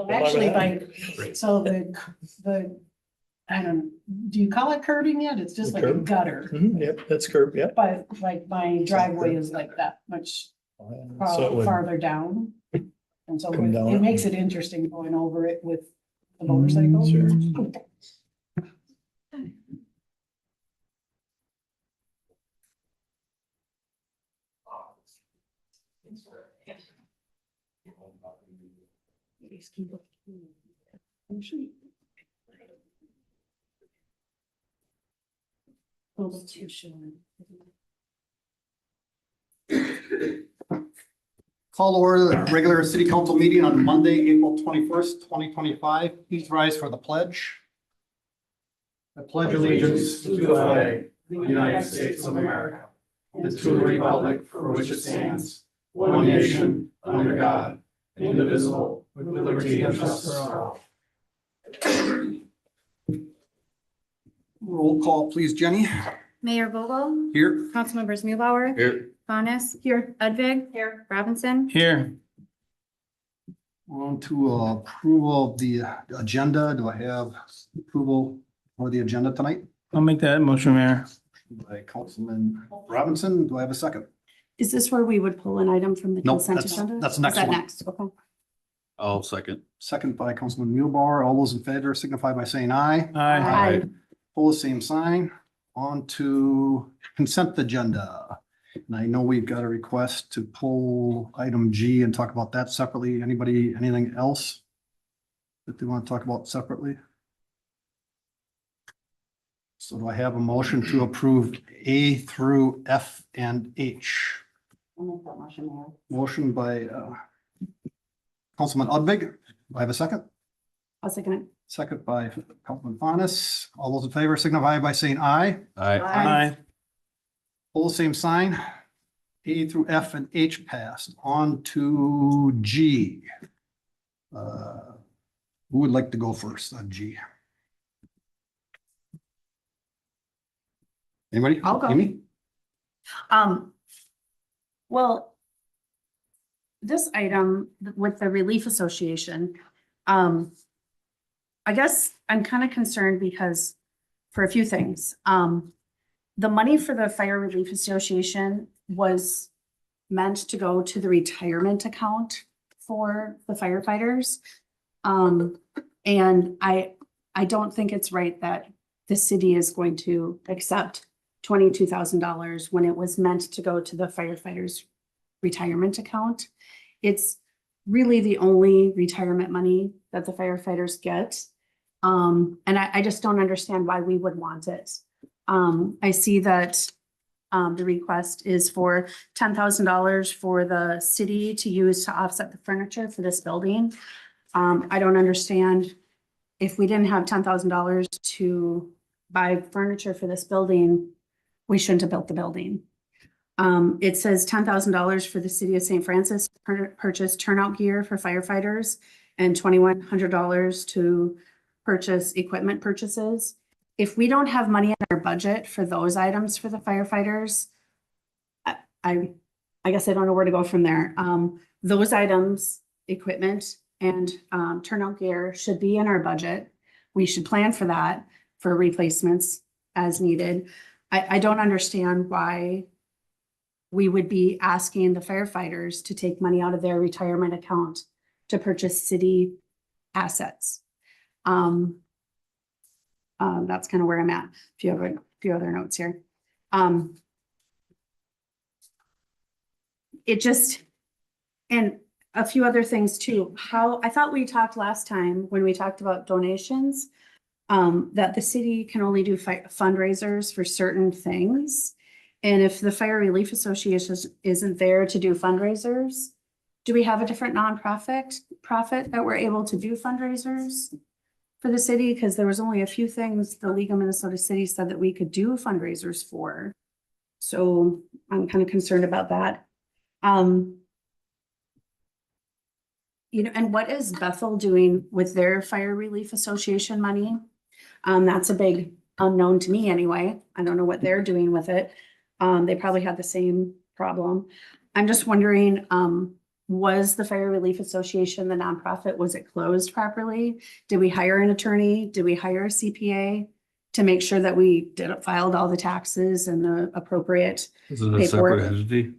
Actually, so I don't know, do you call it curbing yet? It's just The like a curb? gutter, Yep, that's curb, yep. but like my driveway is like that much So it would farther down. And so come down it it. makes it interesting going over it with the motorcycle. Sure. Call to order the regular city council meeting on Monday, April 21st, 2025. Please rise for the pledge. I pledge allegiance to the flag of the United States of America and to the republic for which it stands, one nation, under God, indivisible, with liberty and justice for all. Roll call, please, Jenny. Mayor Vogel, Here. Councilmembers Mulebauer, Here. Bonas. Here. Udvig. Here. Robinson. Here. On to approval of the agenda. Do I have approval for the agenda tonight? I'll make that motion, Mayor. By Councilman Robinson. Do I have a second? Is this where we would pull an item from the Nope, consent that's- agenda? that's Is next that one. next? Okay. I'll second. Second by Councilman Mulebauer. All those in favor signify by saying aye. Aye. Opposed, same sign. On to consent agenda. And I know we've got a request to pull item G and talk about that separately. Anybody, anything else that they want to talk about separately? So do I have a motion to approve A through F and H? I'll make that motion, Mayor. Motion by Councilman Udvig. Do I have a second? I'll second it. Second by Councilman Bonas. All those in favor signify by saying aye. Aye. All same sign. A through F and H passed. On to G. Who would like to go first on G? Anybody? I'll go. Amy? Well, this item with the Relief Association, I guess I'm kind of concerned because for a few things. The money for the Fire Relief Association was meant to go to the retirement account for the firefighters. And I don't think it's right that the city is going to accept $22,000 when it was meant to go to the firefighters' retirement account. It's really the only retirement money that the firefighters get. And I just don't understand why we would want it. I see that the request is for $10,000 for the city to use to offset the furniture for this building. I don't understand if we didn't have $10,000 to buy furniture for this building, we shouldn't have built the building. It says $10,000 for the city of St. Francis purchase turnout gear for firefighters and $2,100 to purchase equipment purchases. If we don't have money in our budget for those items for the firefighters, I guess I don't know where to go from there. Those items, equipment and turnout gear should be in our budget. We should plan for that for replacements as needed. I don't understand why we would be asking the firefighters to take money out of their retirement account to purchase city assets. That's kind of where I'm at. A few other notes here. It just, and a few other things too. I thought we talked last time when we talked about donations, that the city can only do fundraisers for certain things. And if the Fire Relief Association isn't there to do fundraisers, do we have a different nonprofit that we're able to do fundraisers for the city? Because there was only a few things the League of Minnesota Cities said that we could do fundraisers for. So I'm kind of concerned about that. You know, and what is Bethel doing with their Fire Relief Association money? That's a big unknown to me anyway. I don't know what they're doing with it. They probably had the same problem. I'm just wondering, Was the Fire Relief Association, the nonprofit, was it closed properly? Did we hire an attorney? Did we hire a CPA to make sure that we filed all the taxes and the appropriate? Is it a separate Paperwork. entity?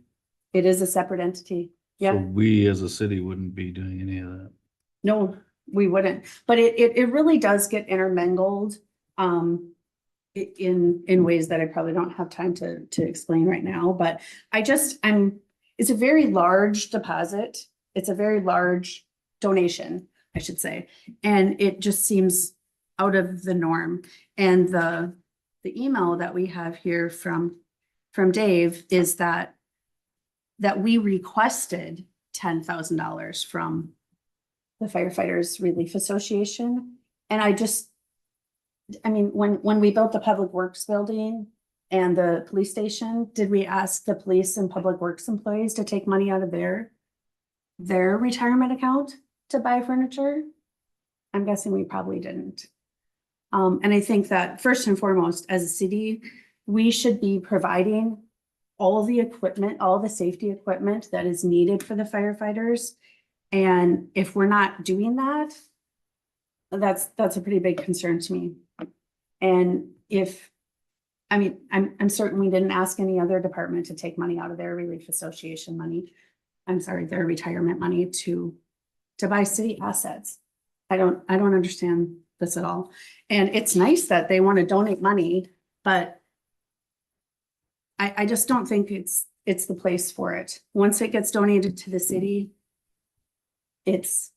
It is a separate entity. So Yeah, we as a city wouldn't be doing any of that. no, we wouldn't, but it really does get intermingled. In ways that I probably don't have time to explain right now, but it's a very large deposit. It's a very large donation, I should say. And it just seems out of the norm. And the email that we have here from Dave is that we requested $10,000 from the Firefighters Relief Association. And when we built the Public Works building and the police station, did we ask the police and public works employees to take money out of their retirement account to buy furniture? I'm guessing we probably didn't. And I think that first and foremost, as a city, we should be providing all the equipment, all the safety equipment that is needed for the firefighters. And if we're not doing that, that's a pretty big concern to me. And I'm certain we didn't ask any other department to take money out of their relief association money. Their retirement money to buy city assets. I don't understand this at all. And it's nice that they want to donate money, but I just don't think it's the place for it. Once it gets donated to the city, it's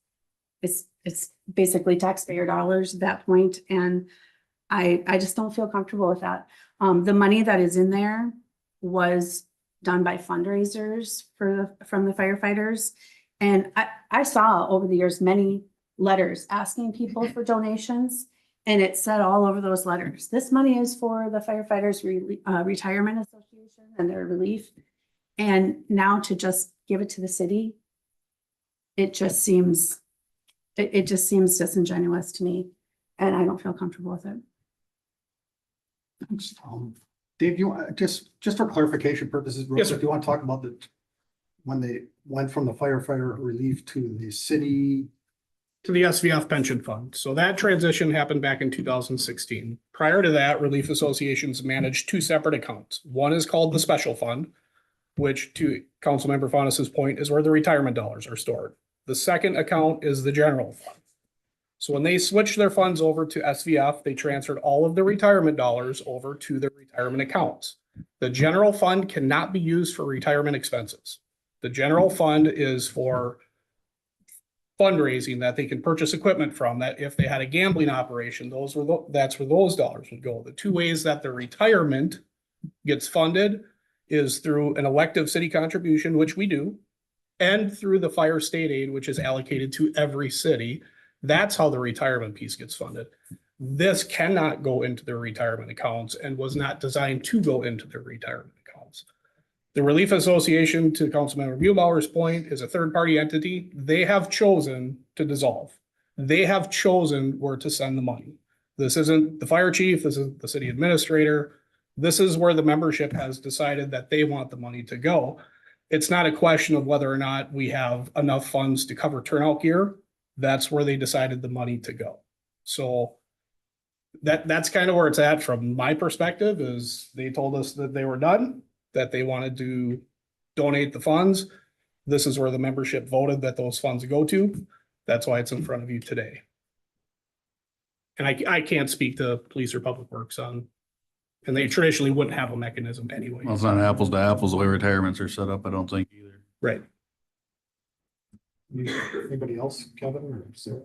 basically taxpayer dollars at that point, and I just don't feel comfortable with that. The money that is in there was done by fundraisers from the firefighters. And I saw over the years many letters asking people for donations, and it said all over those letters, this money is for the Firefighters Retirement Association and their relief. And now to just give it to the city, it just seems disingenuous to me, and I don't feel comfortable with it. Dave, you want, just for clarification purposes, real Yes, quick, sir. do you want to talk about when they went from the firefighter relief to the city? To the SVF pension fund. So that transition happened back in 2016. Prior to that, relief associations managed two separate accounts. One is called the special fund, which, to Councilmember Faunus's point, is where the retirement dollars are stored. The second account is the general fund. So when they switched their funds over to SVF, they transferred all of the retirement dollars over to their retirement accounts. The general fund cannot be used for retirement expenses. The general fund is for fundraising that they can purchase equipment from, that if they had a gambling operation, that's where those dollars would go. The two ways that the retirement gets funded is through an elective city contribution, which we do, and through the fire state aid, which is allocated to every city. That's how the retirement piece gets funded. This cannot go into their retirement accounts and was not designed to go into their retirement accounts. The Relief Association, to Councilmember Muehlbauer's point, is a third-party entity. They have chosen to dissolve. They have chosen where to send the money. This isn't the fire chief, this is the city administrator. This is where the membership has decided that they want the money to go. It's not a question of whether or not we have enough funds to cover turnout gear. That's where they decided the money to go. So that's kind of where it's at from my perspective, is they told us that they were done, that they wanted to donate the funds. This is where the membership voted that those funds go to. That's why it's in front of you today. And I can't speak to police or public works on, and they traditionally wouldn't have a mechanism anyway. Well, it's not apples to apples the way retirements are set up, I don't think either. Right. Anybody else, Kevin or Sarah?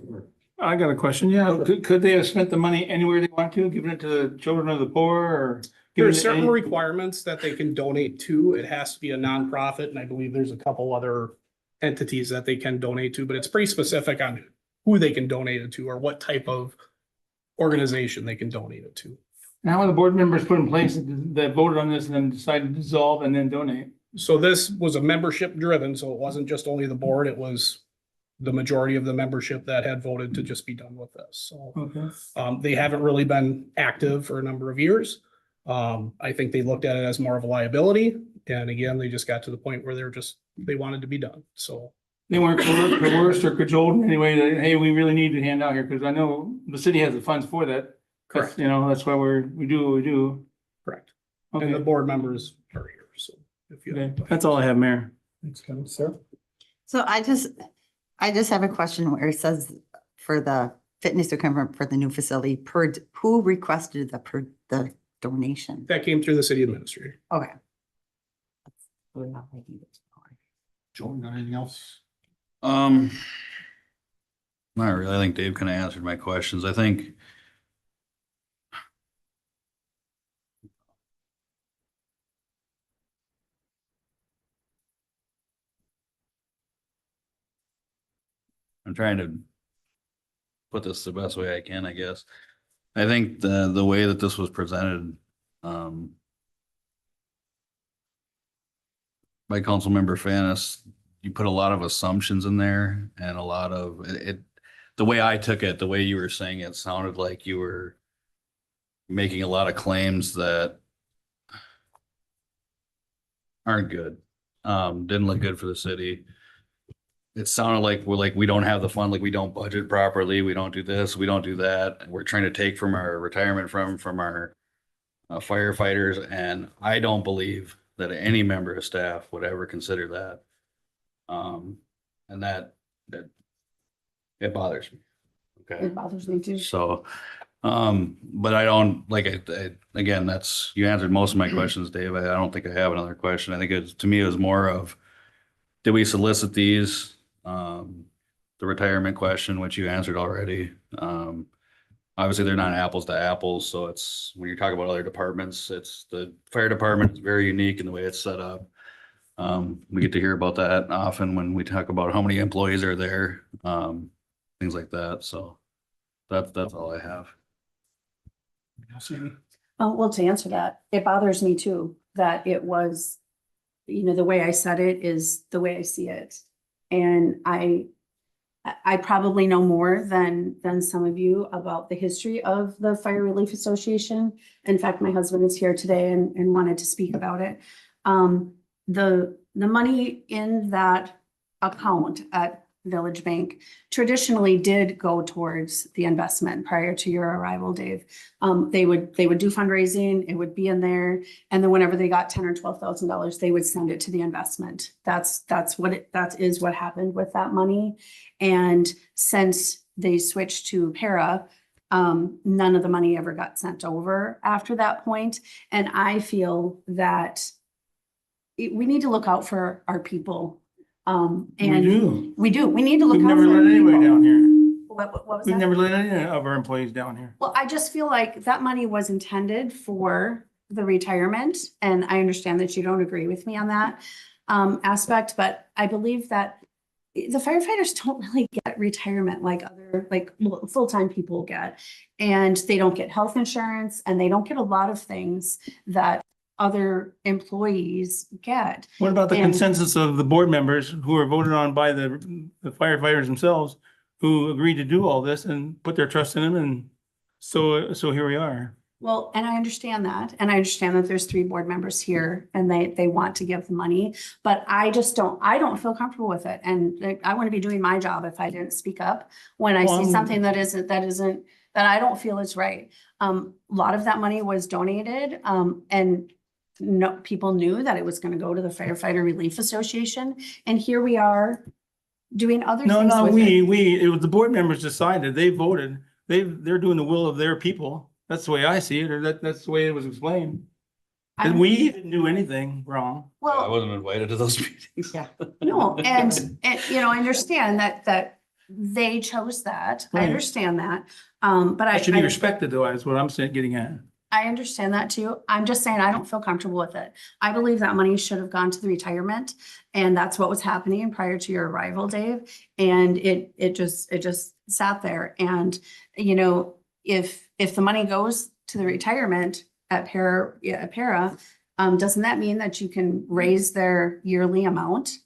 I got a question. Yeah, could they have spent the money anywhere they want to, given it to children of the poor or? There are given it certain any- requirements that they can donate to. It has to be a nonprofit, and I believe there's a couple other entities that they can donate to, but it's pretty specific on who they can donate it to or what type of organization they can donate it to. And how are the board members put in place that voted on this and then decided to dissolve and then donate? So this was a membership driven, so it wasn't just only the board, it was the majority of the membership that had voted to just be done with this. So Okay. they haven't really been active for a number of years. I think they looked at it as more of a liability. And again, they just got to the point where they wanted to be done. So they weren't coerced or cajoled in any way that, hey, we really need to hand out here, because I know the city has the funds for that. Correct. You know, that's why we do what we do. Correct. And the Okay, board members are here, so. If you have okay, that's all I have, Mayor. Thanks, Kevin. Sarah? So I just have a question where it says for the fitness equipment for the new facility, who requested the donation? That came through the city administrator. Okay. Joel, got anything else? Not really. I think Dave kind of answered my questions. I think I'm trying to put this the best way I can, I guess. I think the way that this was presented, by Councilmember Fanis, you put a lot of assumptions in there and a lot of it. The way I took it, the way you were saying it sounded like you were making a lot of claims that aren't good. Didn't look good for the city. It sounded like we don't have the fund, like we don't budget properly, we don't do this, we don't do that. We're trying to take from our retirement from our firefighters, and I don't believe that any member of staff would ever consider that. And that it bothers me. Okay. It bothers me too. So, but I don't, again, that's, you answered most of my questions, Dave. I don't think I have another question. I think to me, it was more of, did we solicit these? The retirement question, which you answered already. Obviously they're not apples to apples. So it's, when you're talking about other departments, it's the fire department is very unique in the way it's set up. We get to hear about that often when we talk about how many employees are there, things like that. So that's all I have. Well, to answer that, it bothers me too, that it was, the way I said it is the way I see it. And I probably know more than some of you about the history of the Fire Relief Association. In fact, my husband is here today and wanted to speak about it. The money in that account at Village Bank traditionally did go towards the investment prior to your arrival, Dave. They would do fundraising, it would be in there, and then whenever they got $10,000 or $12,000, they would send it to the investment. That is what happened with that money. And since they switched to para, none of the money ever got sent over after that point. And I feel that we need to look out for our people. And we do. We need to look We've out never for our let anybody people. down here. What was We've that? never let any of our employees down here. Well, I just feel like that money was intended for the retirement, and I understand that you don't agree with me on that aspect, but I believe that the firefighters don't really get retirement like other, full-time people get. And they don't get health insurance, and they don't get a lot of things that other employees get. What about the And- consensus of the board members who are voted on by the firefighters themselves, who agreed to do all this and put their trust in them? And so here we are. Well, and I understand that. And I understand that there's 3 board members here and they want to give the money, but I don't feel comfortable with it. And I wouldn't be doing my job if I didn't speak up when I see something that I don't feel is right. A lot of that money was donated, and no, people knew that it was going to go to the Firefighter Relief Association. And here we are doing other things. No, with it. it was the board members decided, they voted, they're doing the will of their people. That's the way I see it, or that's the way it was explained. And we didn't do anything wrong. I Well, wasn't invited to those meetings. Yeah. no, and I understand that they chose that. I Right. understand that. But It should be respected though, is what I'm saying, getting at. I understand that too. I'm just saying I don't feel comfortable with it. I believe that money should have gone to the retirement, and that's what was happening prior to your arrival, Dave. And it just sat there. And if the money goes to the retirement at para, doesn't that mean that you can raise their yearly amount?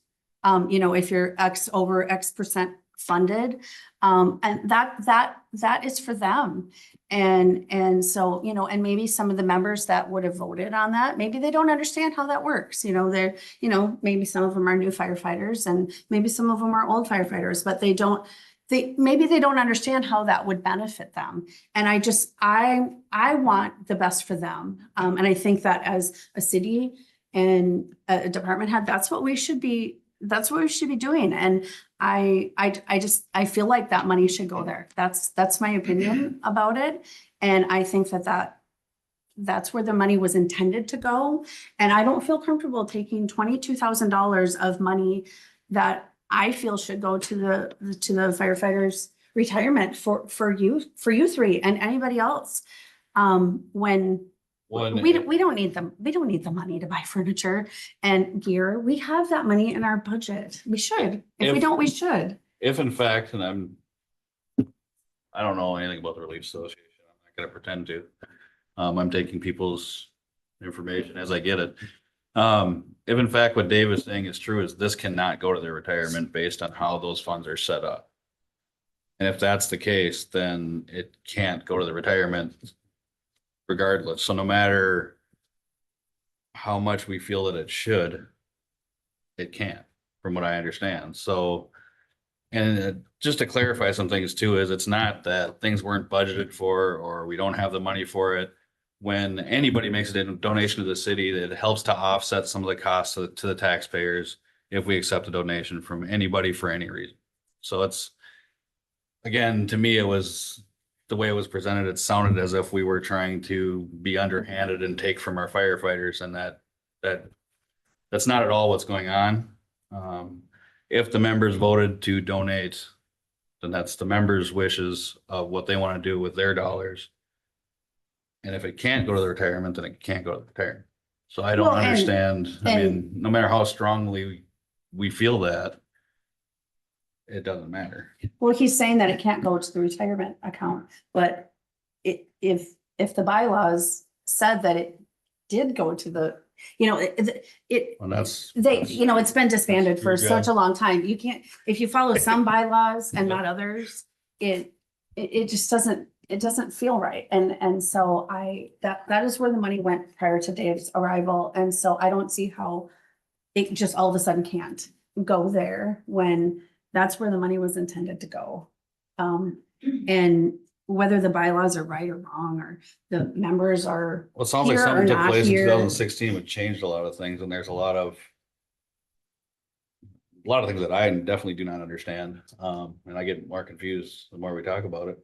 If you're over X percent funded. And that is for them. And so, you know, and maybe some of the members that would have voted on that, maybe they don't understand how that works. You know, they're, you know, maybe some of them are new firefighters and maybe some of them are old firefighters, but maybe they don't understand how that would benefit them. And I want the best for them. And I think that as a city and a department head, that's what we should be doing. And I feel like that money should go there. That's my opinion about it. And I think that's where the money was intended to go. And I don't feel comfortable taking $22,000 of money that I feel should go to the firefighters' retirement for you three and anybody else. When we don't need them. We don't need the money to buy furniture and gear. We have that money in our budget. We should. If we don't, we should. If in fact, and I don't know anything about the Relief Association, I'm not gonna pretend to. I'm taking people's information as I get it. If in fact what Dave is saying is true, is this cannot go to their retirement based on how those funds are set up. And if that's the case, then it can't go to the retirement regardless. So no matter how much we feel that it should, it can't, from what I understand. So, and just to clarify some things too, is it's not that things weren't budgeted for, or we don't have the money for it. When anybody makes a donation to the city, that helps to offset some of the costs to the taxpayers if we accept a donation from anybody for any reason. So it's, again, to me, it was the way it was presented, it sounded as if we were trying to be underhanded and take from our firefighters, and that's not at all what's going on. If the members voted to donate, then that's the members' wishes of what they want to do with their dollars. And if it can't go to the retirement, then it can't go to the retirement. So I don't Well, understand. I mean, no matter how strongly we feel that, it doesn't matter. Well, he's saying that it can't go to the retirement account, but if the bylaws said that it did go to the, you know, Well, that's. you know, it's been disbanded for Your such job. a long time. You can't, if you follow some bylaws and not others, it just doesn't feel right. And so that is where the money went prior to Dave's arrival. And so I don't see how it just all of a sudden can't go there when that's where the money was intended to go. And whether the bylaws are right or wrong, or the members are Well, it sounds like here or something took not place in here. 2016, which changed a lot of things, and there's a lot of things that I definitely do not understand. And I get more confused the more we talk about it.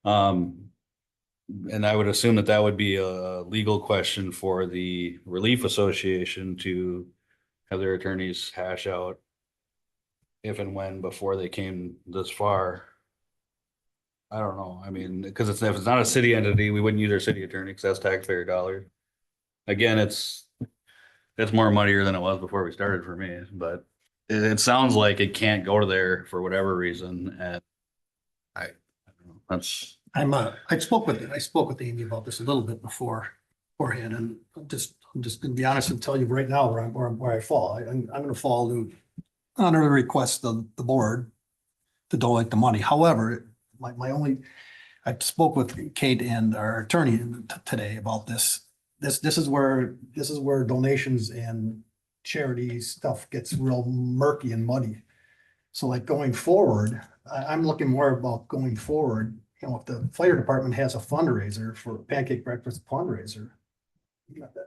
And I would assume that would be a legal question for the Relief Association to have their attorneys hash out if and when before they came this far. I don't know. I mean, because if it's not a city entity, we wouldn't use our city attorney because that's taxpayer dollars. Again, it's more muddier than it was before we started for me, but it sounds like it can't go to there for whatever reason. And I don't know, that's. I spoke with Amy about this a little bit beforehand, and I'm just gonna be honest and tell you right now where I fall. I'm gonna fall under the request of the board to donate the money. However, I spoke with Kate and our attorney today about this. This is where donations and charity stuff gets real murky and muddy. So like going forward, I'm looking more about going forward. You know, if the fire department has a fundraiser for pancake breakfast fundraiser,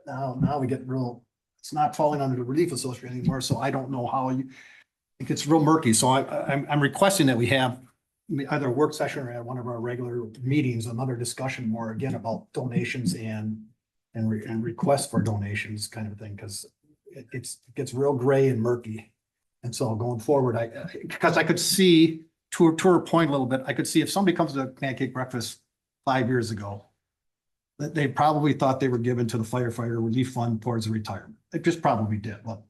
now we get real, it's not falling under the Relief Association anymore. So I don't know how it gets real murky. So I'm requesting that we have either a work session or at one of our regular meetings, another discussion more again about donations and requests for donations kind of thing, because it gets real gray and murky. And so going forward, because I could see to her point a little bit, I could see if somebody comes to pancake breakfast 5 years ago, that they probably thought they were given to the firefighter relief fund towards the retirement. It just probably did. But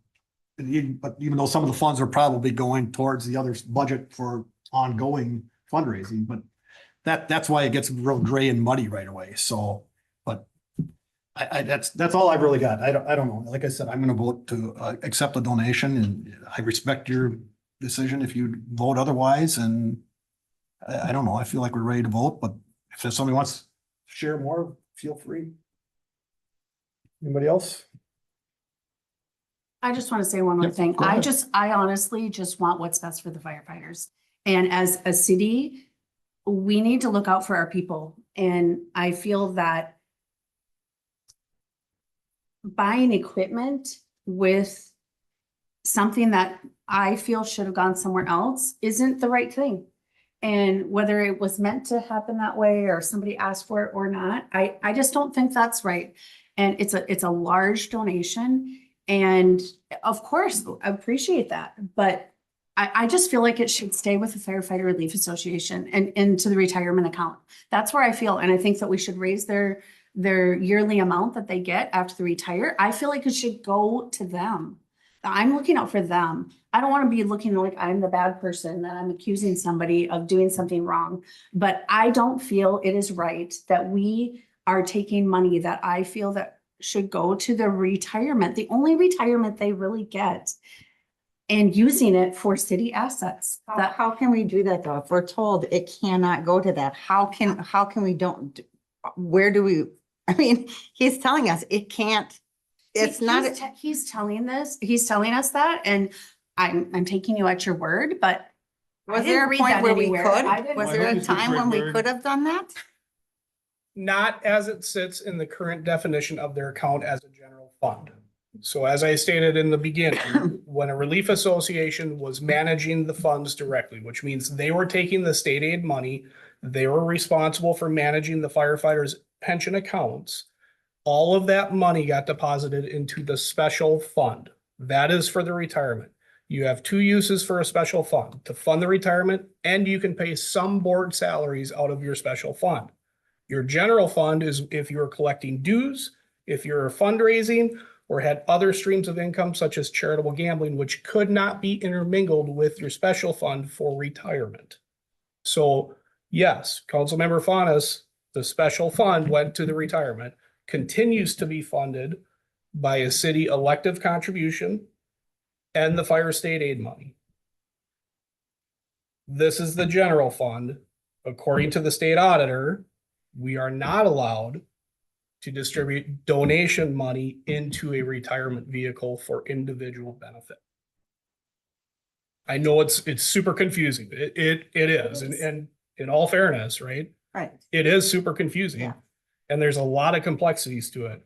even though some of the funds are probably going towards the other budget for ongoing fundraising, but that's why it gets real gray and muddy right away. So, but that's all I've really got. I don't know. Like I said, I'm going to vote to accept the donation, and I respect your decision if you vote otherwise, and I don't know, I feel like we're ready to vote, but if somebody wants to share more, feel free. Anybody else? I just want to say one more Yep, thing. go ahead. I honestly just want what's best for the firefighters. And as a city, we need to look out for our people. And I feel that buying equipment with something that I feel should have gone somewhere else isn't the right thing. And whether it was meant to happen that way or somebody asked for it or not, I just don't think that's right. And it's a large donation. And of course, I appreciate that, but I just feel like it should stay with the Firefighter Relief Association and into the retirement account. That's where I feel, and I think that we should raise their yearly amount that they get after they retire. I feel like it should go to them. I'm looking out for them. I don't want to be looking like I'm the bad person, that I'm accusing somebody of doing something wrong. But I don't feel it is right that we are taking money that I feel that should go to the retirement, the only retirement they really get, and using it for city assets. How can we do that though? If we're told it cannot go to that, how can we don't, where do we, I mean, he's telling us it can't, it's not. He's telling us that, and I'm taking you at your word, but I Was didn't there a read point that where we anywhere. could? I didn't- Was I there hope a it's time when we word. could have done that? Not as it sits in the current definition of their account as a general fund. So as I stated in the beginning, when a relief association was managing the funds directly, which means they were taking the state aid money, they were responsible for managing the firefighters' pension accounts. All of that money got deposited into the special fund. That is for the retirement. You have two uses for a special fund: to fund the retirement, and you can pay some board salaries out of your special fund. Your general fund is if you're collecting dues, if you're fundraising, or had other streams of income such as charitable gambling, which could not be intermingled with your special fund for retirement. So yes, Councilmember Faunus, the special fund went to the retirement, continues to be funded by a city elective contribution and the fire state aid money. This is the general fund. According to the state auditor, we are not allowed to distribute donation money into a retirement vehicle for individual benefit. I know it's super confusing. It is. And in all fairness, right? Right. It is super confusing. Yeah. And there's a lot of complexities to it.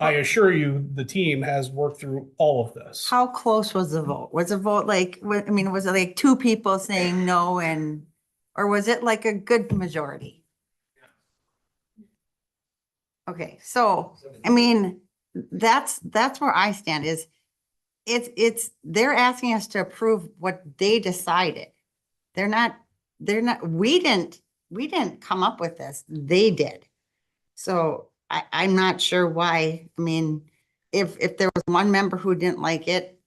I assure you, the team has worked through all of this. How close was the vote? Was the vote like, I mean, was it like two people saying no and, or was it like a good majority? Okay, so, I mean, that's where I stand is they're asking us to approve what they decided. We didn't come up with this, they did. So I'm not sure why, I mean, if there was one member who didn't like it,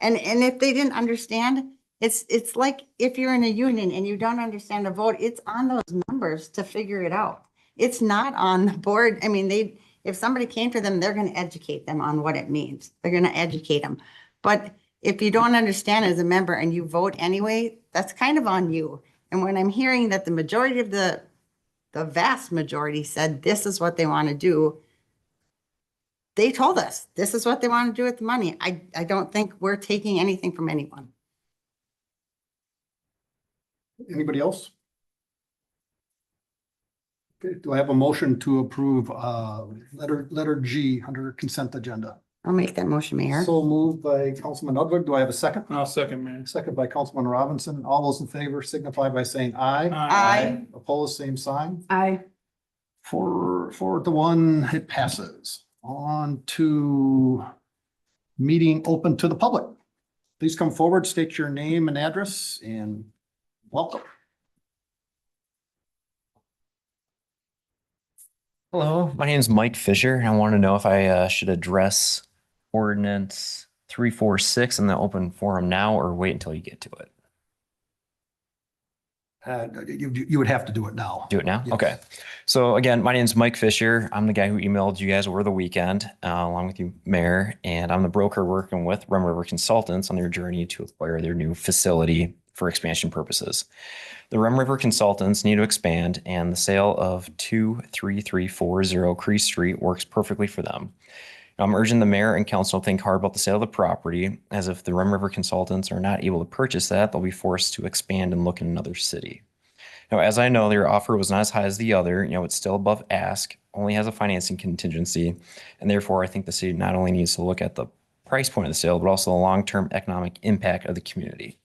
and if they didn't understand, it's like if you're in a union and you don't understand the vote, it's on those members to figure it out. It's not on the board. I mean, if somebody came to them, they're going to educate them on what it means. They're going to educate them. But if you don't understand as a member and you vote anyway, that's kind of on you. And when I'm hearing that the majority of the vast majority said this is what they want to do, they told us this is what they want to do with the money. I don't think we're taking anything from anyone. Anybody else? Okay, do I have a motion to approve letter G under consent agenda? I'll make that motion, Mayor. So moved by Councilman Udvig. Do I have a second? I'll second, man. Second by Councilman Robinson. All those in favor signify by saying aye. Aye. Opposed, same sign. I, 4-1, it passes. On to meeting open to the public. Please come forward, state your name and address, and welcome. Hello, my name is Mike Fisher. I want to know if I should address ordinance 346 in the open forum now or wait until you get to it. You would have to do it now. Do it now? Yes. Okay. So again, my name is Mike Fisher. I'm the guy who emailed you guys over the weekend, along with you, Mayor, and I'm the broker working with Rum River Consultants on their journey to acquire their new facility for expansion purposes. The Rum River Consultants need to expand, and the sale of 23340 Cree Street works perfectly for them. I'm urging the mayor and council to think hard about the sale of the property, as if the Rum River Consultants are not able to purchase that, they'll be forced to expand and look in another city. Now, as I know, their offer was not as high as the other, it's still above ask, only has a financing contingency, and therefore I think the city not only needs to look at the price point of the sale, but also the long-term economic impact of the community.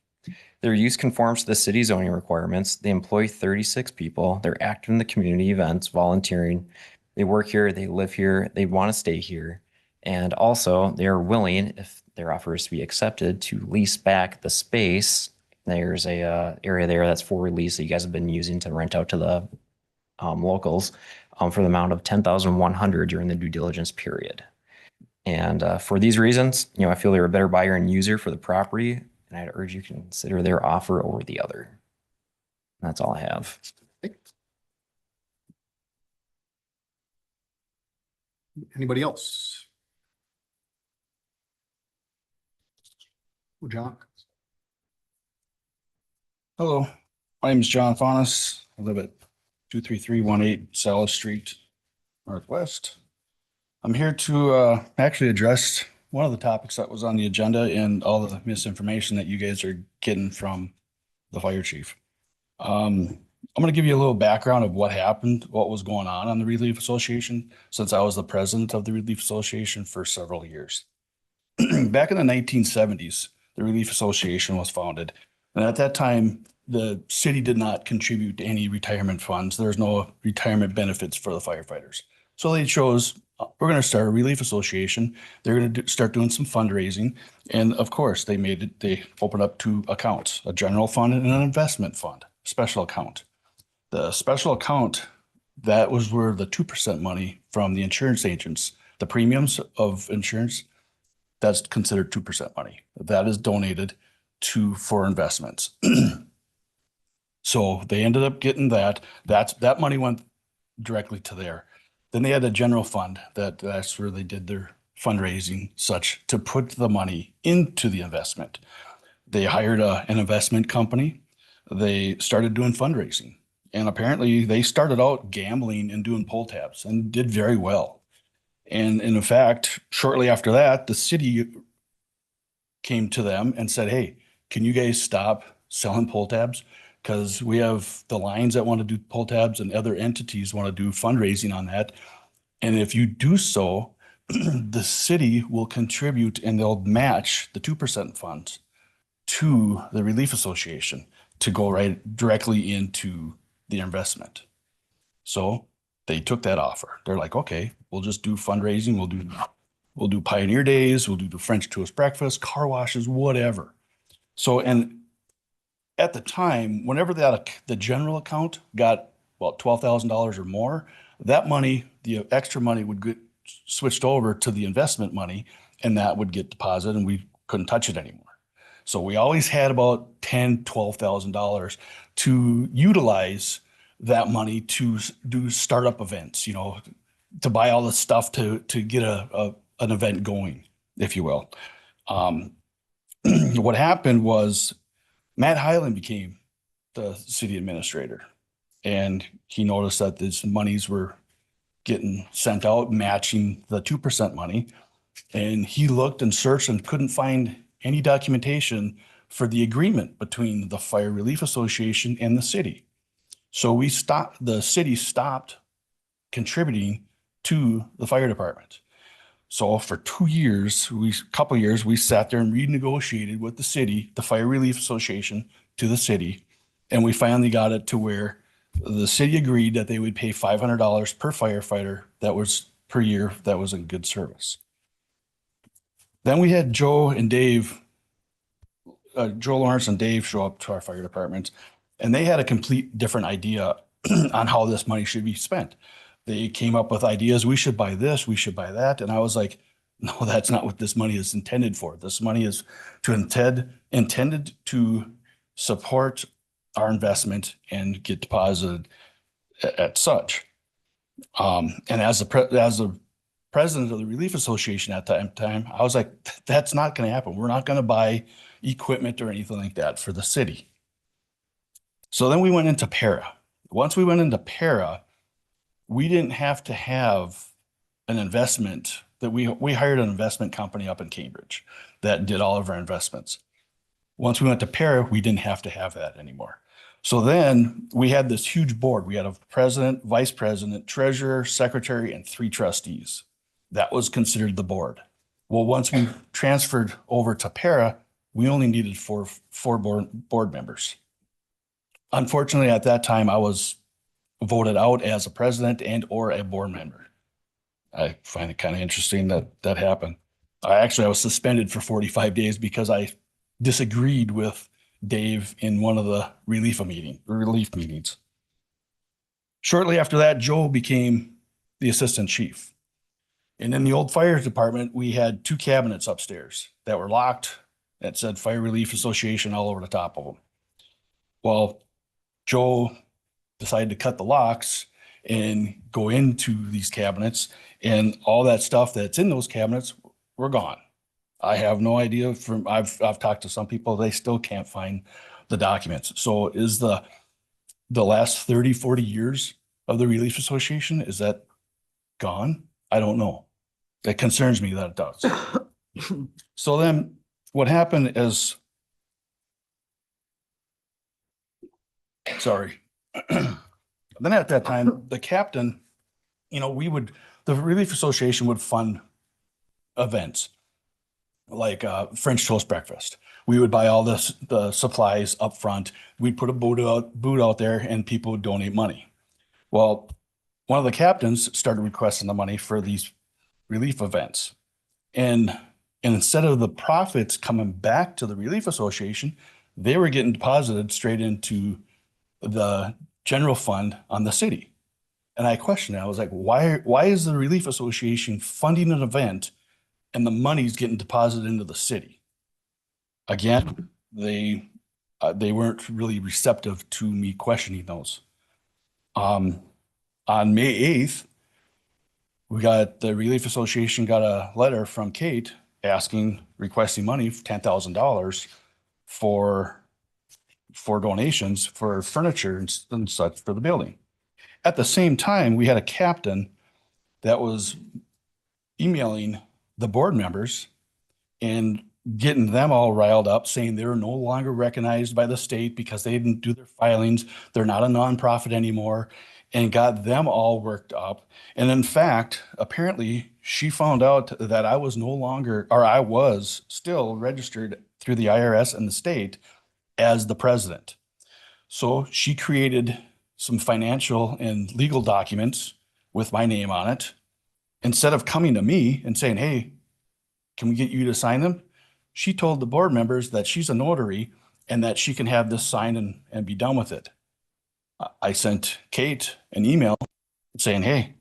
Their use conforms to the city zoning requirements. They employ 36 people. They're active in the community events, volunteering. They work here, they live here, they want to stay here. And also they are willing, if their offer is to be accepted, to lease back the space. There's a area there that's for release that you guys have been using to rent out to the locals for the amount of $10,100 during the due diligence period. And for these reasons, I feel they're a better buyer and user for the property, and I'd urge you to consider their offer over the other. That's all I have. Anybody else? John? Hello, my name is John Faunus. I live at 23318 Salis Street, Northwest. I'm here to actually address one of the topics that was on the agenda and all the misinformation that you guys are getting from the fire chief. I'm going to give you a little background of what happened, what was going on the Relief Association, since I was the president of the Relief Association for several years. Back in the 1970s, the Relief Association was founded. And at that time, the city did not contribute to any retirement funds. There's no retirement benefits for the firefighters. So they chose, we're going to start a relief association. They're going to start doing some fundraising. And of course, they opened up two accounts, a general fund and an investment fund, special account. The special account, that was where the 2% money from the insurance agents, the premiums of insurance, that's considered 2% money. That is donated for investments. So they ended up getting that. That money went directly to there. Then they had a general fund that's where they did their fundraising such to put the money into the investment. They hired an investment company. They started doing fundraising. And apparently they started out gambling and doing pull tabs and did very well. And in fact, shortly after that, the city came to them and said, hey, can you guys stop selling pull tabs? Because we have the Lions that want to do pull tabs and other entities want to do fundraising on that. And if you do so, the city will contribute and they'll match the 2% funds to the Relief Association to go right directly into the investment. So they took that offer. They're like, okay, we'll just do fundraising. We'll do Pioneer Days. We'll do the French toast breakfast, car washes, whatever. So, and at the time, whenever the general account got about $12,000 or more, that money, the extra money would get switched over to the investment money, and that would get deposited, and we couldn't touch it anymore. So we always had about $10,000, $12,000 to utilize that money to do startup events, to buy all the stuff to get an event going, if you will. What happened was Matt Hyland became the city administrator, and he noticed that these monies were getting sent out, matching the 2% money. And he looked and searched and couldn't find any documentation for the agreement between the Fire Relief Association and the city. So the city stopped contributing to the fire department. So for 2 years, couple years, we sat there and renegotiated with the city, the Fire Relief Association, to the city. And we finally got it to where the city agreed that they would pay $500 per firefighter per year that was in good service. Then we had Joe Lawrence and Dave show up to our fire department, and they had a complete different idea on how this money should be spent. They came up with ideas. We should buy this, we should buy that. And I was like, no, that's not what this money is intended for. This money is intended to support our investment and get deposited at such. And as the president of the Relief Association at that time, I was like, that's not going to happen. We're not going to buy equipment or anything like that for the city. So then we went into para. Once we went into para, we didn't have to have an investment that we hired an investment company up in Cambridge that did all of our investments. Once we went to para, we didn't have to have that anymore. So then we had this huge board. We had a president, vice president, treasurer, secretary, and 3 trustees. That was considered the board. Well, once we transferred over to para, we only needed four board members. Unfortunately, at that time, I was voted out as a president and or a board member. I find it kind of interesting that that happened. I was suspended for 45 days because I disagreed with Dave in one of the relief meetings. Shortly after that, Joe became the assistant chief. And in the old fire department, we had 2 cabinets upstairs that were locked that said Fire Relief Association all over the top of them. Well, Joe decided to cut the locks and go into these cabinets, and all that stuff that's in those cabinets were gone. I have no idea. I've talked to some people, they still can't find the documents. So is the last 30, 40 years of the Relief Association, is that gone? I don't know. It concerns me that it does. So then what happened is, sorry. Then at that time, the captain, the Relief Association would fund events like French toast breakfast. We would buy all the supplies up front. We'd put a booth out there and people would donate money. Well, one of the captains started requesting the money for these relief events. And instead of the profits coming back to the Relief Association, they were getting deposited straight into the general fund on the city. And I questioned it. I was like, why is the Relief Association funding an event and the money's getting deposited into the city? Again, they weren't really receptive to me questioning those. On May 8th, the Relief Association got a letter from Kate requesting money, $10,000 for donations for furniture and such for the building. At the same time, we had a captain that was emailing the board members and getting them all riled up, saying they were no longer recognized by the state because they didn't do their filings. They're not a nonprofit anymore, and got them all worked up. And in fact, apparently she found out that I was still registered through the IRS and the state as the president. So she created some financial and legal documents with my name on it. Instead of coming to me and saying, hey, can we get you to sign them? She told the board members that she's a notary and that she can have this signed and be done with it. I sent Kate an email saying, hey,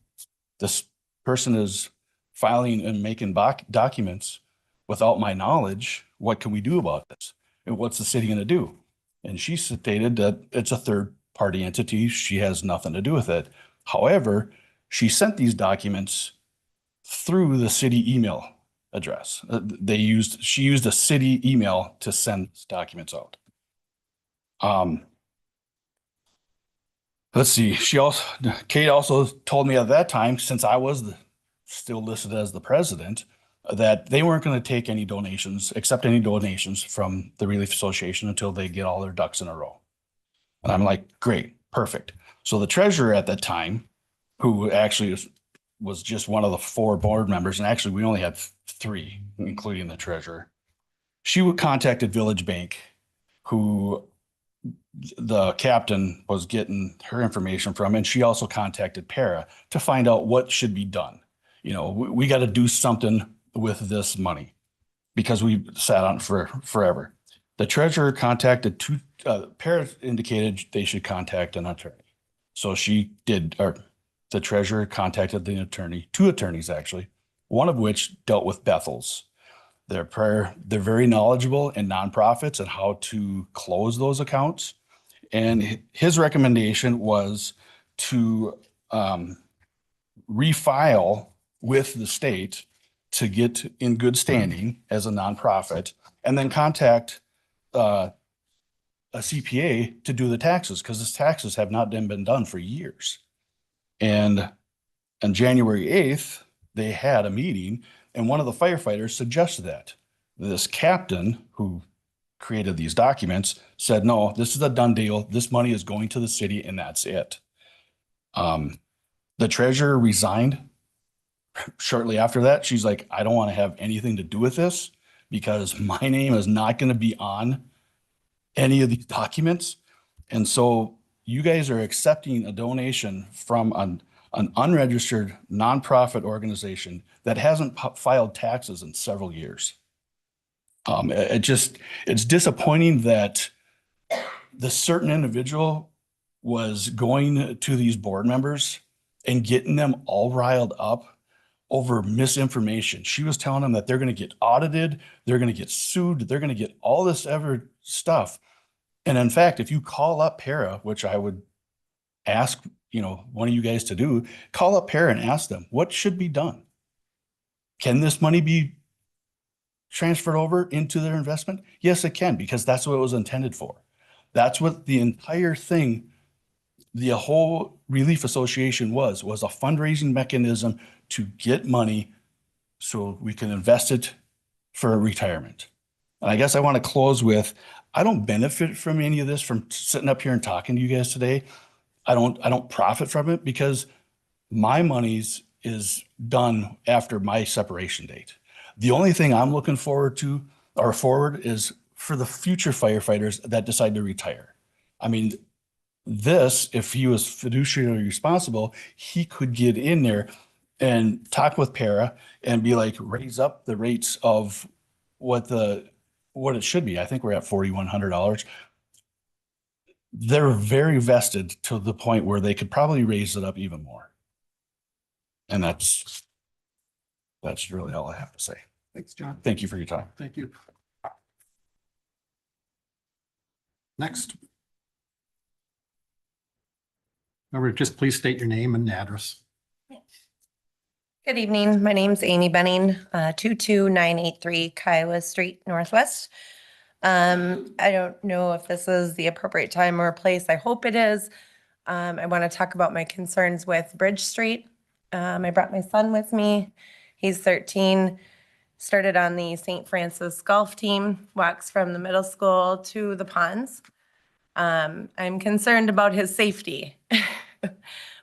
this person is filing and making documents without my knowledge. What can we do about this? And what's the city going to do? And she stated that it's a third-party entity. She has nothing to do with it. However, she sent these documents through the city email address. She used a city email to send documents out. Let's see. Kate also told me at that time, since I was still listed as the president, that they weren't going to take any donations, accept any donations from the Relief Association until they get all their ducks in a row. And I'm like, great, perfect. So the treasurer at that time, who actually was just one of the 4 board members, and actually we only had 3, including the treasurer, she contacted Village Bank, who the captain was getting her information from, and she also contacted para to find out what should be done. We got to do something with this money because we sat on it for forever. The treasurer contacted para indicated they should contact an attorney. So she did, or the treasurer contacted the attorney, 2 attorneys actually, one of which dealt with Bethel's. They're very knowledgeable in nonprofits and how to close those accounts. And his recommendation was to refile with the state to get in good standing as a nonprofit, and then contact a CPA to do the taxes, because his taxes have not been done for years. And on January 8th, they had a meeting, and one of the firefighters suggested that. This captain who created these documents said, no, this is a done deal. This money is going to the city and that's it. The treasurer resigned shortly after that. She's like, I don't want to have anything to do with this because my name is not going to be on any of these documents. And so you guys are accepting a donation from an unregistered nonprofit organization that hasn't filed taxes in several years. It's disappointing that the certain individual was going to these board members and getting them all riled up over misinformation. She was telling them that they're going to get audited, they're going to get sued, they're going to get all this other stuff. And in fact, if you call up Para, which I would ask, one of you guys to do, call up Para and ask them what should be done. Can this money be transferred over into their investment? Yes, it can, because that's what it was intended for. That's what the entire thing, the whole Relief Association was a fundraising mechanism to get money so we can invest it for retirement. And I guess I want to close with, I don't benefit from any of this, from sitting up here and talking to you guys today. I don't profit from it because my money's is done after my separation date. The only thing I'm looking forward is for the future firefighters that decide to retire. I mean, this, if he was fiduciarily responsible, he could get in there and talk with Para and be like, raise up the rates of what it should be. I think we're at $4,100. They're very vested to the point where they could probably raise it up even more. And that's really all I have to say. Thanks, John. Thank you for your time. Thank you. Next. Remember, just please state your name and address. Good evening. My name's Amy Benning, 22983 Kiowa Street Northwest. I don't know if this is the appropriate time or place. I hope it is. I want to talk about my concerns with Bridge Street. I brought my son with me. He's 13, started on the St. Francis golf team, walks from the middle school to the ponds. I'm concerned about his safety.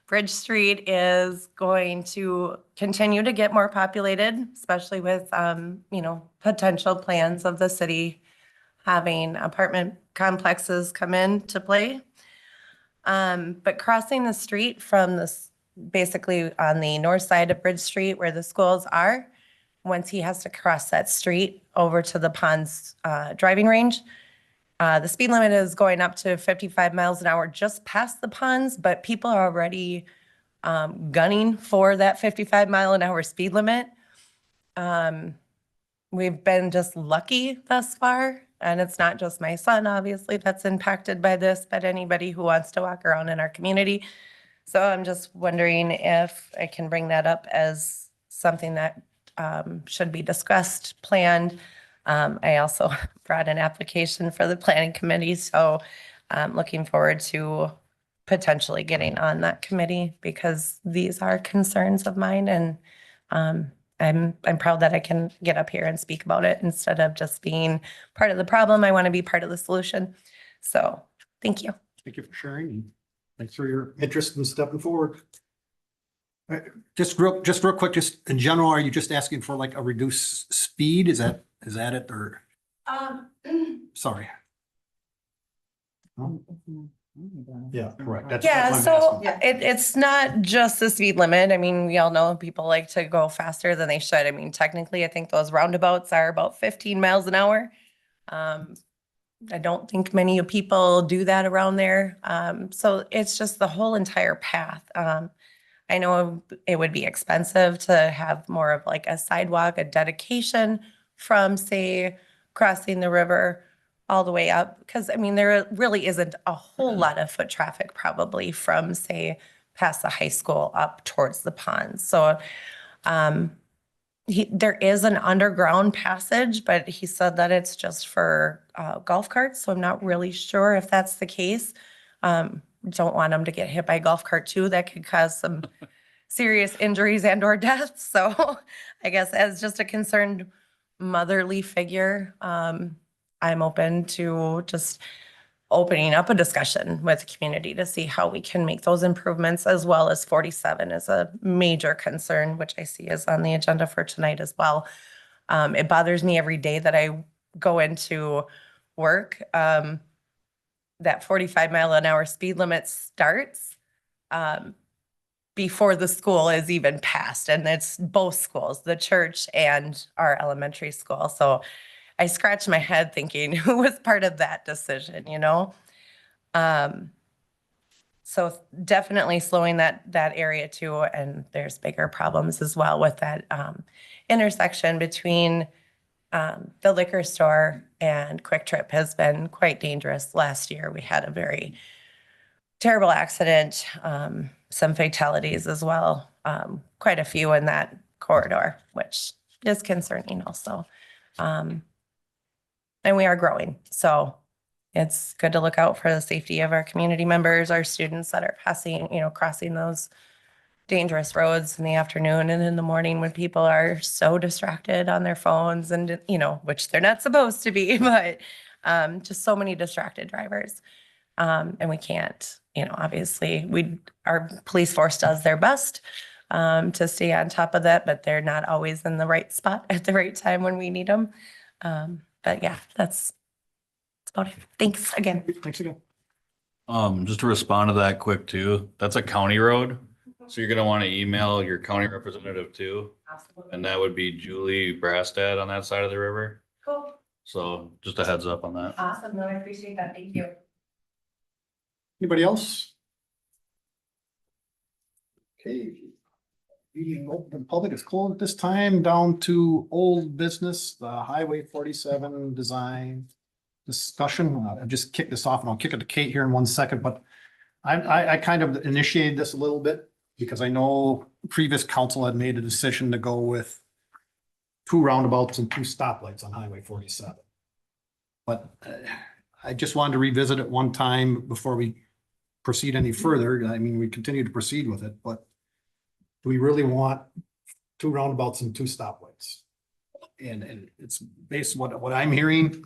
Bridge Street is going to continue to get more populated, especially with, potential plans of the city having apartment complexes come into play. But crossing the street from this, basically on the north side of Bridge Street where the schools are, once he has to cross that street over to the ponds driving range, the speed limit is going up to 55 miles an hour just past the ponds, but people are already gunning for that 55 mile an hour speed limit. We've been just lucky thus far, and it's not just my son, obviously, that's impacted by this, but anybody who wants to walk around in our community. So I'm just wondering if I can bring that up as something that should be discussed, planned. I also brought an application for the planning committee, so I'm looking forward to potentially getting on that committee because these are concerns of mine, and I'm proud that I can get up here and speak about it instead of just being part of the problem. I want to be part of the solution. So thank you. Thank you for sharing. And thanks for your interest in stepping forward. Just real quick, just in general, are you just asking for like a reduced speed? Is that it, or? Sorry. Yeah, correct. That's Yeah, what I'm so asking. it's not just the speed limit. I mean, we all know people like to go faster than they should. I mean, technically, I think those roundabouts are about 15 miles an hour. I don't think many people do that around there. So it's just the whole entire path. I know it would be expensive to have more of like a sidewalk, a dedication from, say, crossing the river all the way up, because I mean, there really isn't a whole lot of foot traffic probably from, say, past the high school up towards the ponds. So there is an underground passage, but he said that it's just for golf carts. So I'm not really sure if that's the case. Don't want them to get hit by a golf cart too. That could cause some serious injuries and or deaths. So I guess as just a concerned motherly figure, I'm open to just opening up a discussion with the community to see how we can make those improvements, as well as 47 is a major concern, which I see is on the agenda for tonight as well. It bothers me every day that I go into work, that 45-mile-an-hour speed limit starts before the school is even passed. And it's both schools, the church and our elementary school. So I scratch my head thinking, who was part of that decision, you know? So definitely slowing that area too. And there's bigger problems as well with that intersection between the liquor store and Quick Trip has been quite dangerous. Last year, we had a very terrible accident, some fatalities as well, quite a few in that corridor, which is concerning also. And we are growing. So it's good to look out for the safety of our community members, our students that are passing, crossing those dangerous roads in the afternoon and in the morning when people are so distracted on their phones and, which they're not supposed to be, but just so many distracted drivers. And we can't, obviously our police force does their best to stay on top of that, but they're not always in the right spot at the right time when we need them. But yeah, that's about it. Thanks again. Thanks again. Just to respond to that quick too, that's a county road. So you're gonna want to email your county representative too. And that would be Julie Brastad on that side of the river. Cool. So just a heads up on that. Awesome. No, I appreciate that. Thank you. Anybody else? Okay. Meeting open to the public is closed at this time, down to old business, the Highway 47 design discussion. I'll just kick this off and I'll kick it to Kate here in 1 second, but I kind of initiated this a little bit because I know previous council had made a decision to go with 2 roundabouts and 2 stoplights on Highway 47. But I just wanted to revisit it one time before we proceed any further. I mean, we continue to proceed with it, but do we really want 2 roundabouts and 2 stoplights? And it's based on what I'm hearing.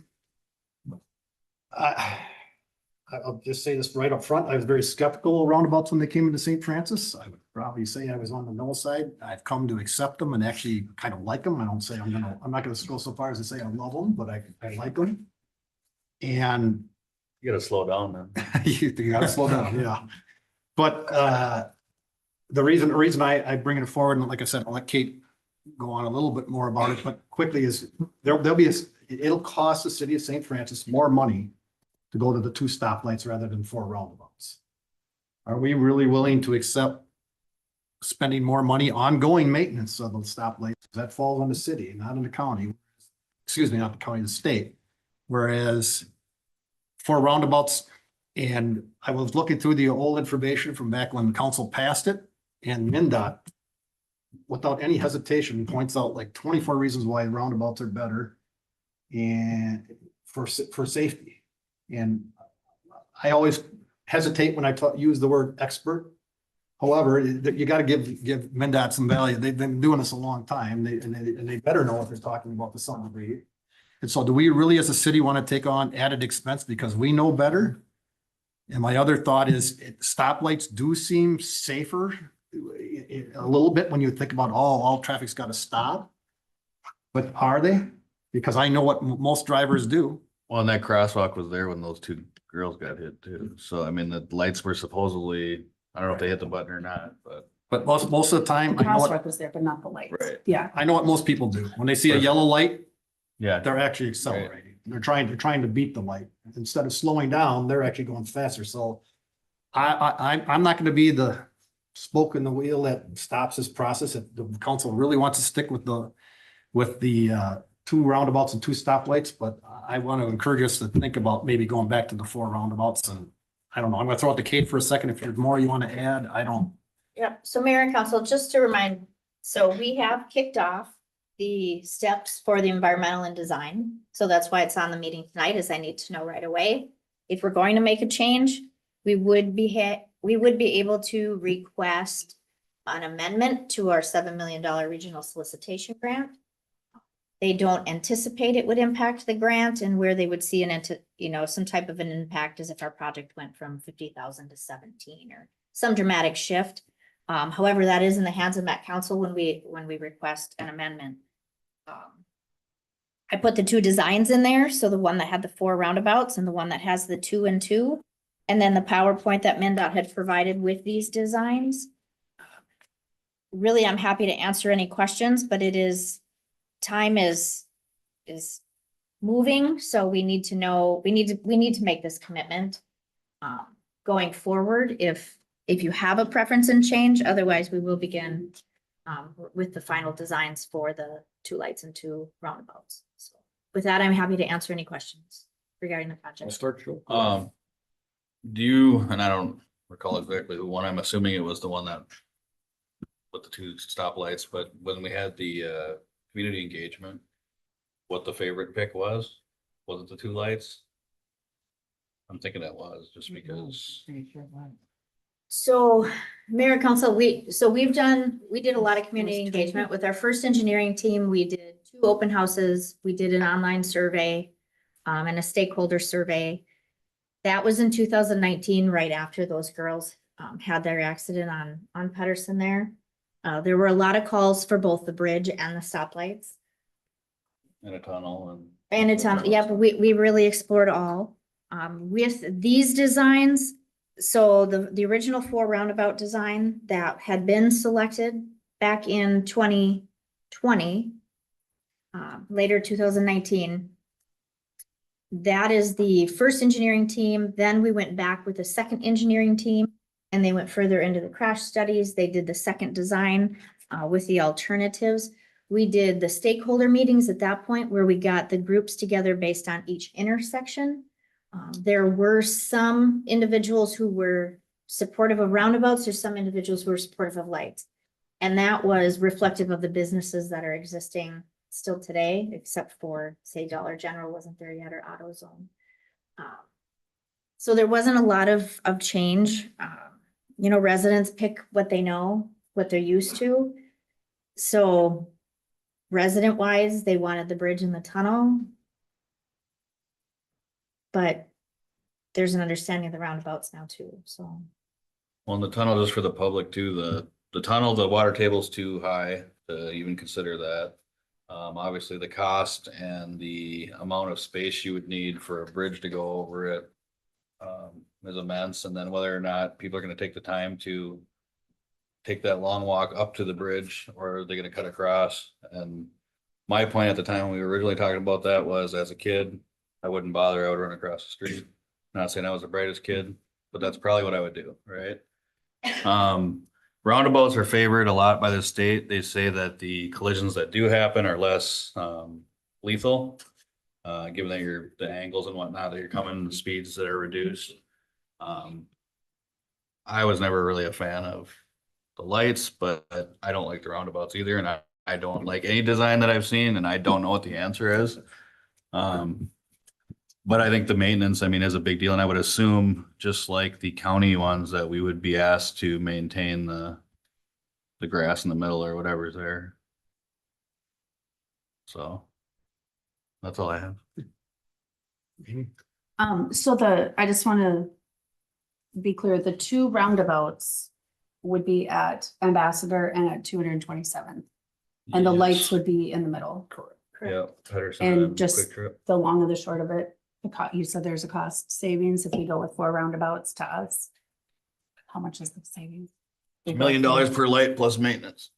I'll just say this right up front. I was very skeptical of roundabouts when they came into St. Francis. I would probably say I was on the no side. I've come to accept them and actually kind of like them. I don't say I'm not gonna go so far as to say I love them, but I like them. And You gotta slow down then. you gotta slow down, yeah. But the reason I bring it forward, and like I said, I'll let Kate go on a little bit more about it, but quickly is it'll cost the city of St. Francis more money to go to the 2 stoplights rather than 4 roundabouts. Are we really willing to accept spending more money ongoing maintenance of those stoplights? That falls on the city, not in the county. Excuse me, not the county, the state. Whereas 4 roundabouts, and I was looking through the old information from back when the council passed it, and MnDOT, without any hesitation, points out like 24 reasons why roundabouts are better and for safety. And I always hesitate when I use the word expert. However, you got to give MnDOT some value. They've been doing this a long time. They better know what they're talking about to some degree. And so do we really as a city want to take on added expense because we know better? And my other thought is stoplights do seem safer a little bit when you think about all traffic's got to stop. But are they? Because I know what most drivers do. Well, and that crosswalk was there when those 2 girls got hit too. So I mean, the lights were supposedly, I don't know if they hit the button or not, but. But most of the time, The I know crosswalk what, was there, but not the lights. Right. Yeah. I know what most people do. When they see a yellow light, Yeah. they're actually accelerating. They're trying to beat the light. Instead of slowing down, they're actually going faster. So I'm not gonna be the spoke in the wheel that stops this process. If the council really wants to stick with the 2 roundabouts and 2 stoplights, but I want to encourage us to think about maybe going back to the 4 roundabouts and I don't know, I'm gonna throw out to Kate for a second. If there's more you want to add, I don't. Yep, so Mayor and Council, just to remind, so we have kicked off the steps for the environmental and design. So that's why it's on the meeting tonight, is I need to know right away. If we're going to make a change, we would be able to request an amendment to our $7 million regional solicitation grant. They don't anticipate it would impact the grant, and where they would see some type of an impact is if our project went from 50,000 to 17 or some dramatic shift. However, that is in the hands of Met Council when we request an amendment. I put the 2 designs in there. So the one that had the 4 roundabouts and the one that has the 2 and 2. And then the PowerPoint that MnDOT had provided with these designs. Really, I'm happy to answer any questions, but time is moving. So we need to know, we need to make this commitment going forward if you have a preference and change. Otherwise, we will begin with the final designs for the 2 lights and 2 roundabouts. So with that, I'm happy to answer any questions regarding the project. Start, Joe. Do you, and I don't recall exactly who won, I'm assuming it was the one that with the 2 stoplights, but when we had the community engagement, what the favorite pick was it the 2 lights? I'm thinking it was just because. So Mayor and Council, we did a lot of community engagement with our first engineering team. We did 2 open houses. We did an online survey and a stakeholder survey. That was in 2019, right after those girls had their accident on Pedersen there. There were a lot of calls for both the bridge and the stoplights. And a tunnel And a tunnel, yeah, but we really explored all. With these designs, so the original 4 roundabout design that had been selected back in 2020, later 2019, that is the first engineering team. Then we went back with a second engineering team, and they went further into the crash studies. They did the second design with the alternatives. We did the stakeholder meetings at that point where we got the groups together based on each intersection. There were some individuals who were supportive of roundabouts. There's some individuals who were supportive of lights. And that was reflective of the businesses that are existing still today, except for, say, Dollar General wasn't there yet, or AutoZone. So there wasn't a lot of change. Residents pick what they know, what they're used to. So resident-wise, they wanted the bridge and the tunnel. But there's an understanding of the roundabouts now too, so. Well, and the tunnel, just for the public too, the tunnel, the water table's too high to even consider that. Obviously the cost and the amount of space you would need for a bridge to go over it is immense. And then whether or not people are gonna take the time to take that long walk up to the bridge, or are they gonna cut across? And my point at the time when we were originally talking about that was, as a kid, I wouldn't bother. I would run across the street. Not saying I was the brightest kid, but that's probably what I would do, right? Roundabouts are favored a lot by the state. They say that the collisions that do happen are less lethal, given that the angles and whatnot that you're coming, the speeds that are reduced. I was never really a fan of the lights, but I don't like the roundabouts either, and I don't like any design that I've seen, and I don't know what the answer is. But I think the maintenance, is a big deal, and I would assume, just like the county ones, that we would be asked to maintain the grass in the middle or whatever's there. So that's all I have. I just want to be clear, the 2 roundabouts would be at Ambassador and at 227th. And the lights would be in the middle. Correct. Yeah. Pedersen And just Quick Trip. the long and the short of it, you said there's a cost savings if you go with 4 roundabouts to us. How much is the savings? $1 million per light plus maintenance.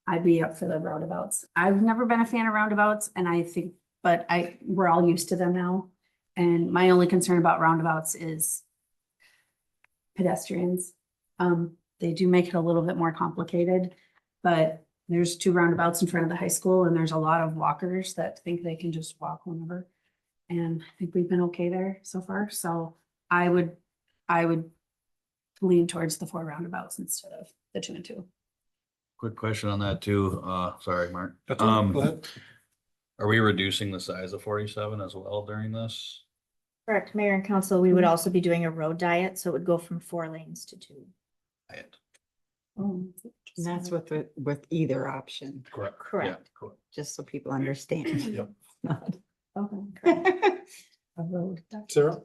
I'd be up for the roundabouts. I've never been a fan of roundabouts, and I think, but we're all used to them now. And my only concern about roundabouts is pedestrians. They do make it a little bit more complicated, but There's 2 roundabouts in front of the high school and there's a lot of walkers that think they can just walk whenever. And I think we've been okay there so far. So I would lean towards the 4 roundabouts instead of the 2 and 2. Quick question on that too. Sorry, Mark. That's all right. Go ahead. Are we reducing the size of 47 as well during this? Correct, Mayor and Council, we would also be doing a road diet, so it would go from 4 lanes to 2. Oh, And that's with either option, Correct. Correct. just so people understand. Yep. okay. A road. Sarah?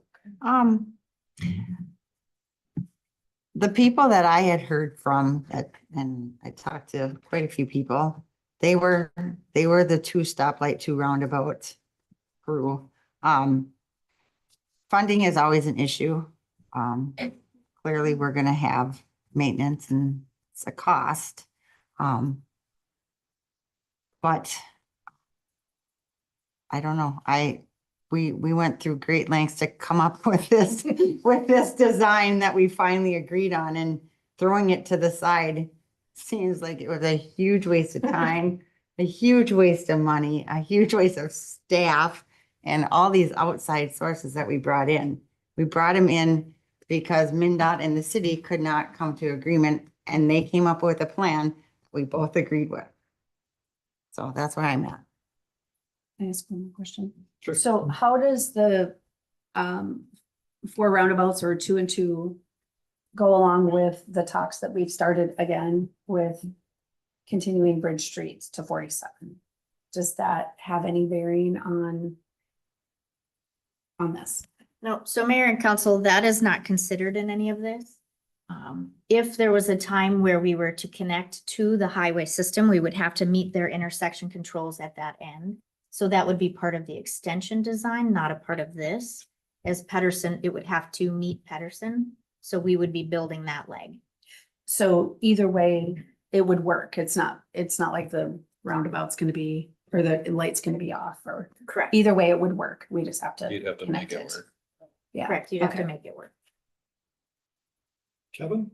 The people that I had heard from that, and I talked to quite a few people, they were the 2 stoplight, 2 roundabout crew. Funding is always an issue. Clearly, we're gonna have maintenance and it's a cost. But I don't know, we went through great lengths to come up with this, with this design that we finally agreed on, and throwing it to the side seems like it was a huge waste of time, a huge waste of money, a huge waste of staff, and all these outside sources that we brought in. We brought them in because MnDOT and the city could not come to agreement, and they came up with a plan we both agreed with. So that's where I'm at. Can I ask one more question? Sure. So how does the 4 roundabouts or 2 and 2 go along with the talks that we've started again with continuing Bridge Streets to 47? Does that have any bearing on this? No, so Mayor and Council, that is not considered in any of this. If there was a time where we were to connect to the highway system, we would have to meet their intersection controls at that end. So that would be part of the extension design, not a part of this. As Pedersen, it would have to meet Pedersen, so we would be building that leg. So either way, it would work. It's not like the roundabout's gonna be, or the light's gonna be off, or Correct. either way, it would work. We just have to You'd have to make connect it it. work. Yeah. Correct, you'd have to Okay. make it work. Kevin?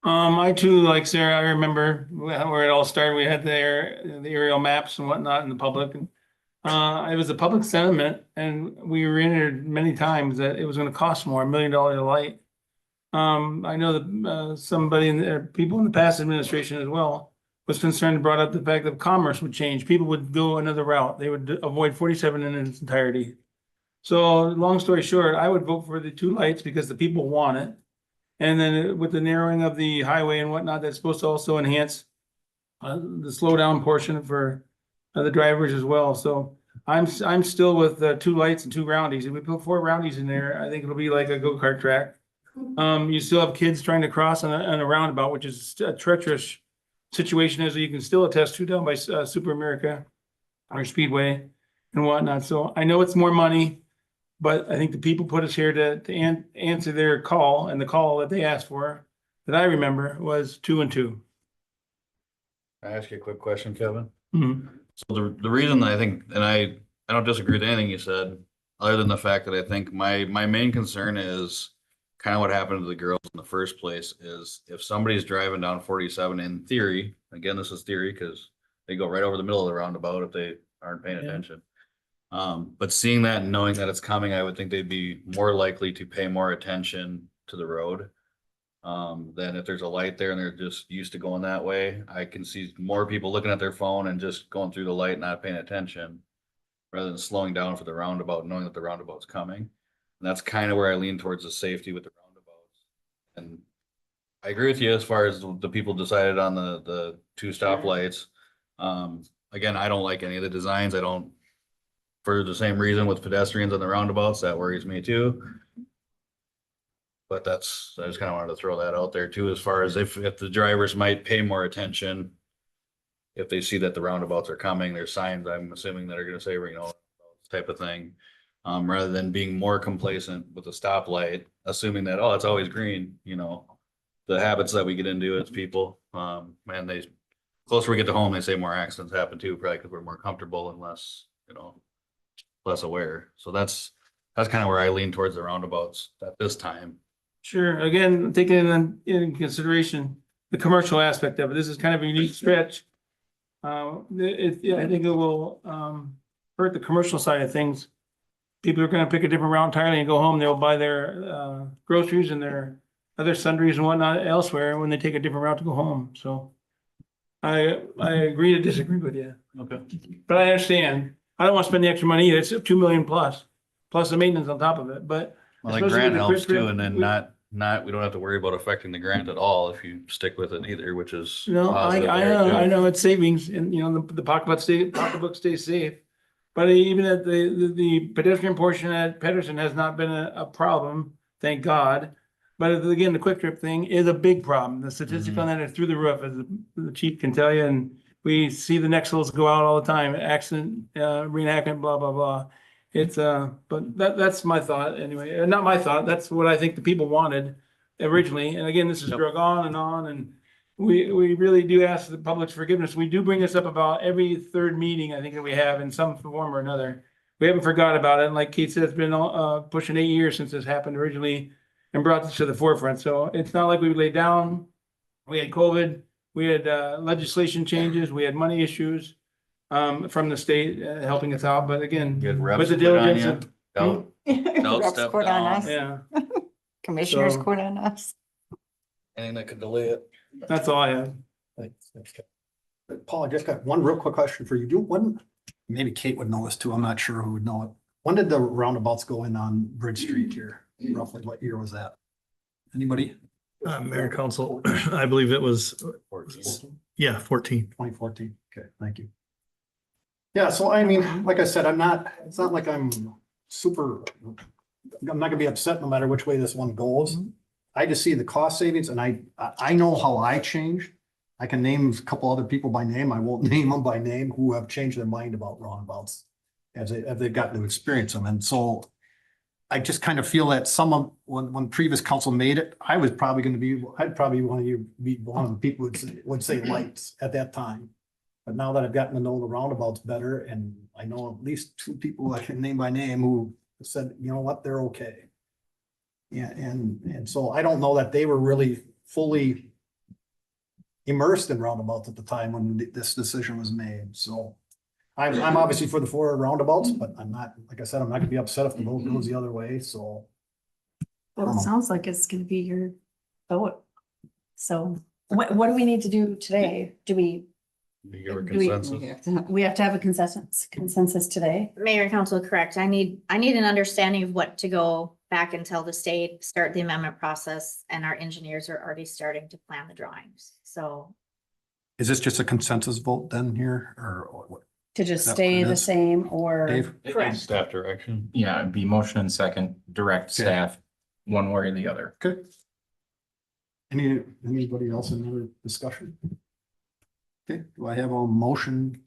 I too, like Sarah, I remember where it all started. We had the aerial maps and whatnot in the public. And it was a public sentiment, and we were in it many times that it was gonna cost more, $1 million a light. I know that somebody in there, people in the past administration as well, was concerned and brought up the fact that commerce would change. People would go another route. They would avoid 47 in its entirety. So long story short, I would vote for the 2 lights because the people want it. And then with the narrowing of the highway and whatnot, that's supposed to also enhance the slow down portion for the drivers as well. So I'm still with 2 lights and 2 roundies. If we put 4 roundies in there, I think it'll be like a go-kart track. You still have kids trying to cross on a roundabout, which is a treacherous situation, as you can still attest to down by Super America or Speedway and whatnot. So I know it's more money, but I think the people put us here to answer their call, and the call that they asked for, that I remember, was 2 and 2. Can I ask you a quick question, Kevin? Mhm. So the reason I think, and I don't disagree with anything you said, other than the fact that I think my main concern is kind of what happened to the girls in the first place is if somebody's driving down 47 in theory, again, this is theory because they go right over the middle of the roundabout if they aren't paying attention. But seeing that and knowing that it's coming, I would think they'd be more likely to pay more attention to the road. Than if there's a light there and they're just used to going that way. I can see more people looking at their phone and just going through the light, not paying attention, rather than slowing down for the roundabout, knowing that the roundabout's coming. And that's kind of where I lean towards the safety with the roundabouts. And I agree with you as far as the people decided on the 2 stoplights. Again, I don't like any of the designs. I don't, for the same reason with pedestrians on the roundabouts, that worries me too. But I just kind of wanted to throw that out there too, as far as if the drivers might pay more attention. If they see that the roundabouts are coming, there's signs, I'm assuming, that are gonna say, type of thing. Rather than being more complacent with the stoplight, assuming that, oh, it's always green, the habits that we get into as people, man, closer we get to home, they say more accidents happen too, probably because we're more comfortable and less, less aware. So that's kind of where I lean towards the roundabouts at this time. Sure. Again, taking in consideration the commercial aspect of it, this is kind of a unique stretch Yeah, I think it will, hurt the commercial side of things. People are gonna pick a different route entirely and go home. They'll buy their, groceries and their other sundries and whatnot elsewhere when they take a different route to go home, so. I agree to disagree with you. Okay. But I understand. I don't want to spend the extra money either. It's 2 million plus the maintenance on top of it, but. Well, the especially grant with the helps quick too, trip, and then we- not, we don't have to worry about affecting the grant at all if you stick with it either, which is. No, positive I there, know, too. I know it's savings and, you know, the pocketbook stays safe. But even at the pedestrian portion at Pedersen has not been a problem, thank God. But again, the quick trip thing is a big problem. The statistics on that are through the roof, as the chief can tell you, and we see the Nexels go out all the time, accident, reenactment, blah, blah, blah. It's, but that's my thought anyway, not my thought, that's what I think the people wanted originally. And again, this has Yep. drug on, and we really do ask the public's forgiveness. We do bring this up about every third meeting, I think, that we have in some form or another. We haven't forgot about it, and like Kate said, it's been, pushing 8 years since this happened originally and brought this to the forefront, so it's not like we laid down. We had COVID, we had, legislation changes, we had money issues, from the state, helping us out, but again, You had reps with the quit on diligence ya? of. Don't Reps step quit on down. us. Yeah, Commissioners So- quit on us. Anything that could delay it. that's all I have. Thanks. Paul, I just got one real quick question for you. Maybe Kate would know this too. I'm not sure who would know it. When did the roundabouts go in on Bridge Street here? Roughly what year was that? Anybody? Mayor and Council, I believe it was, 14. yeah, 14. 2014. Okay, thank you. Yeah, so I mean, like I said, it's not like I'm not gonna be upset no matter which way this one goes. I just see the cost savings and I know how I changed. I can name a couple other people by name. I won't name them by name who have changed their mind about roundabouts as they've gotten to experience them. And so I just kind of feel that when previous council made it, I'd probably want to be one of the people who would say lights at that time. But now that I've gotten to know the roundabouts better, and I know at least 2 people I can name by name who said, you know what, they're okay. Yeah, and so I don't know that they were really fully immersed in roundabouts at the time when this decision was made, so. I'm obviously for the 4 roundabouts, but I'm not, like I said, I'm not gonna be upset if the vote goes the other way, so. Well, it sounds like it's gonna be your vote. So what do we need to do today? Do we You give her Do we- consensus. we have to have a consensus today? Mayor and Council, correct. I need an understanding of what to go back and tell the state, start the amendment process, and our engineers are already starting to plan the drawings. So Is this just a consensus vote then here, or what? To just Is that what stay it the is? same or? Dave? Correct. Staff direction. Yeah, it'd be motion and second, direct Okay. staff, one way or the other. Okay. Anybody else in the discussion? Okay, do I have a motion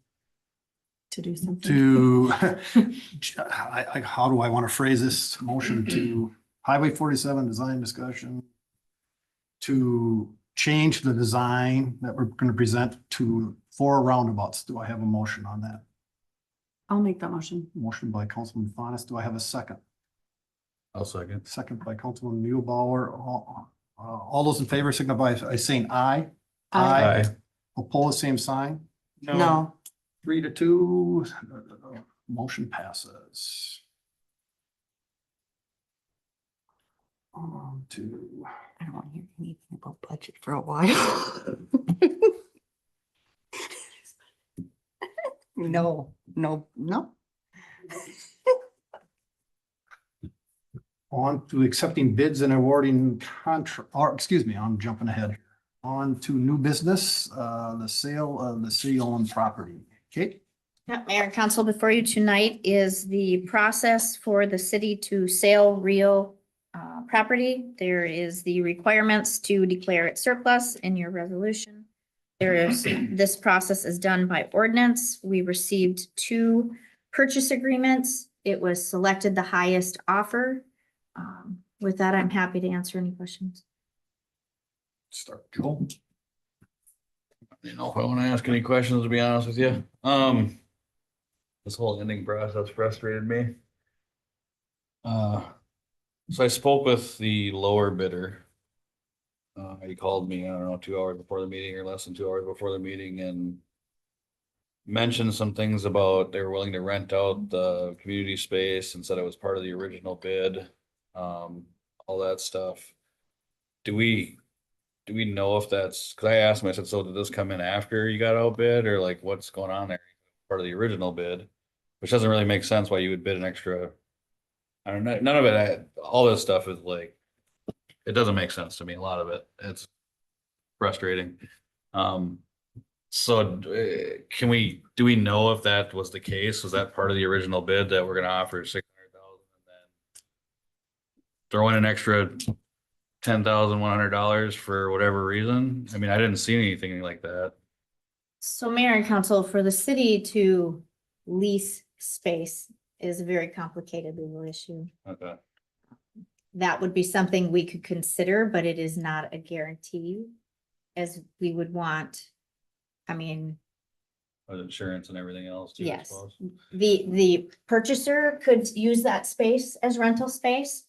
To do something. to, how do I want to phrase this motion to Highway 47 design discussion? To change the design that we're going to present to 4 roundabouts. Do I have a motion on that? I'll make that motion. Motion by Councilman Faunus. Do I have a second? I'll second. Second by Councilman Muehlbauer. All those in favor signify by saying aye. Opposed, same sign. No, 3-2, motion passes. On to, I don't want to hear anything about budget for a while. No. on to accepting bids and awarding contract, or excuse me, I'm jumping ahead. On to new business, the sale of the city-owned property. Kate? Yeah, Mayor and Council, before you tonight is the process for the city to sell real property. There is the requirements to declare it surplus in your resolution. This process is done by ordinance. We received 2 purchase agreements. It was selected the highest offer. With that, I'm happy to answer any questions. Start, Joe. You know, if I want to ask any questions, to be honest with you, this whole ending process frustrated me. So I spoke with the lower bidder. He called me, I don't know, 2 hours before the meeting or less than 2 hours before the meeting, and mentioned some things about they were willing to rent out the community space and said it was part of the original bid. All that stuff. Do we know if that's, cause I asked him, I said, so did this come in after you got outbid or like what's going on there? Part of the original bid, which doesn't really make sense why you would bid an extra. I don't know, none of it, all this stuff is like, it doesn't make sense to me, a lot of it, it's frustrating. So do we know if that was the case? Was that part of the original bid that we're gonna offer 600,000 and then throw in an extra $10,100 for whatever reason? I mean, I didn't see anything like that. So Mayor and Council, for the city to lease space is a very complicated legal issue. Okay. That would be something we could consider, but it is not a guarantee as we would want. I mean, With insurance and everything else too, I yes, suppose. the purchaser could use that space as rental space.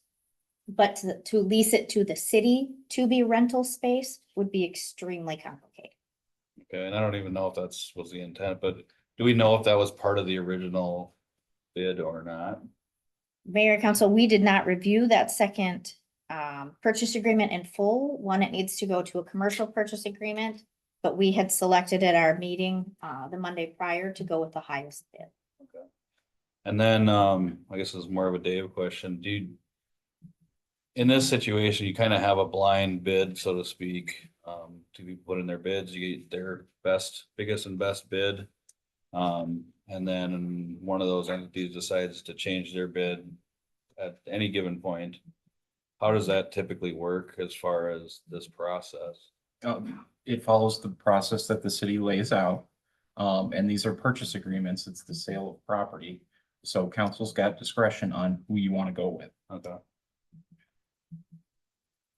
But to lease it to the city to be rental space would be extremely complicated. Okay, and I don't even know if that's was the intent, but do we know if that was part of the original bid or not? Mayor and Council, we did not review that second purchase agreement in full. One, it needs to go to a commercial purchase agreement, but we had selected at our meeting the Monday prior to go with the highest bid. Okay. And then I guess this is more of a Dave question. In this situation, you kind of have a blind bid, so to speak. To be put in their bids, you get their biggest and best bid. And then one of those entities decides to change their bid at any given point. How does that typically work as far as this process? It follows the process that the city lays out. And these are purchase agreements. It's the sale of property. So council's got discretion on who you want to go with. Okay.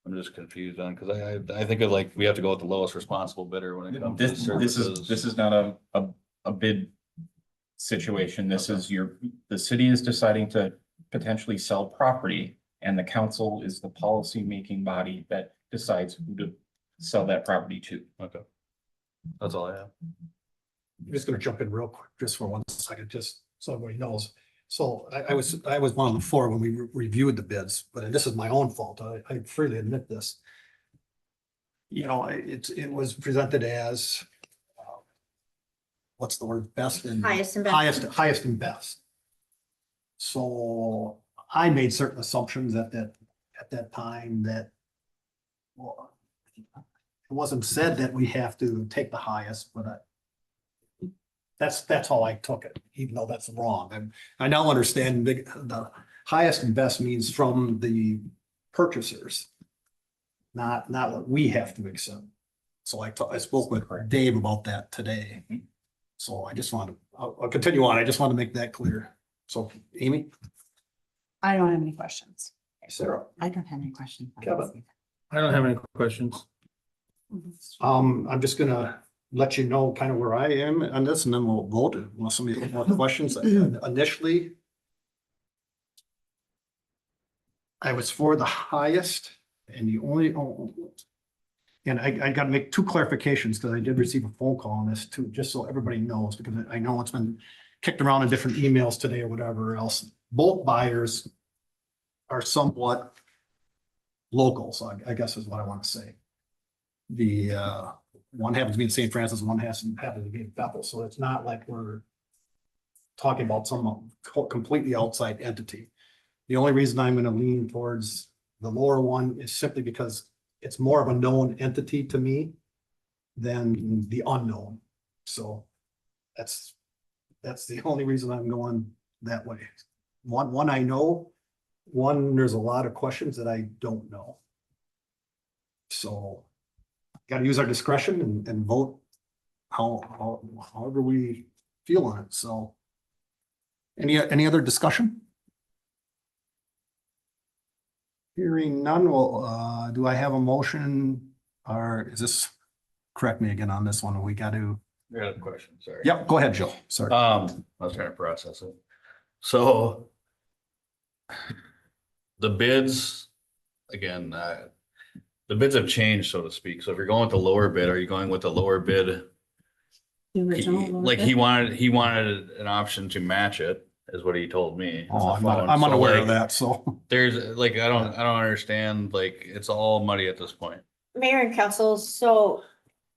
I'm just confused on, cause I think of like, we have to go with the lowest responsible bidder when it comes to services. This is not a bid situation. This is the city is deciding to potentially sell property, and the council is the policy-making body that decides who to sell that property to. Okay. That's all I have. I'm just gonna jump in real quick, just for 1 second, just so everybody knows. So I was one of the four when we reviewed the bids, but this is my own fault. I freely admit this. You know, it was presented as what's the word, best and Highest and best. highest and best. So I made certain assumptions at that time that, well, it wasn't said that we have to take the highest, but that's how I took it, even though that's wrong. And I now understand the highest and best means from the purchasers, not what we have to accept. So I spoke with Dave about that today. So I just wanted, I'll continue on. I just want to make that clear. So Amy? I don't have any questions. Sarah? I don't have any questions. Kevin? I don't have any questions. I'm just gonna let you know kind of where I am on this, and then we'll vote unless somebody has more questions. Initially, I was for the highest, and the only, and I gotta make two clarifications, because I did receive a phone call on this too, just so everybody knows, because I know it's been kicked around in different emails today or whatever else. Both buyers are somewhat local, so I guess is what I want to say. The one happens to be in St. Francis, one happens to be in Bethel, so it's not like we're talking about some completely outside entity. The only reason I'm gonna lean towards the lower one is simply because it's more of a known entity to me than the unknown. So that's the only reason I'm going that way. One I know, one there's a lot of questions that I don't know. So got to use our discretion and vote however we feel on it. So any other discussion? Hearing none, well, do I have a motion, or is this, correct me again on this one, we got to. I got a question, sorry. Yep, go ahead, Joe. Sorry. I was trying to process it. So the bids, again, the bids have changed, so to speak. So if you're going with the lower bid, are you going with the lower bid The original lower Like bid. he wanted an option to match it, is what he told me. Oh, on the phone. I'm So, unaware like, of that, so. There's like, I don't understand, like, it's all muddy at this point. Mayor and council, so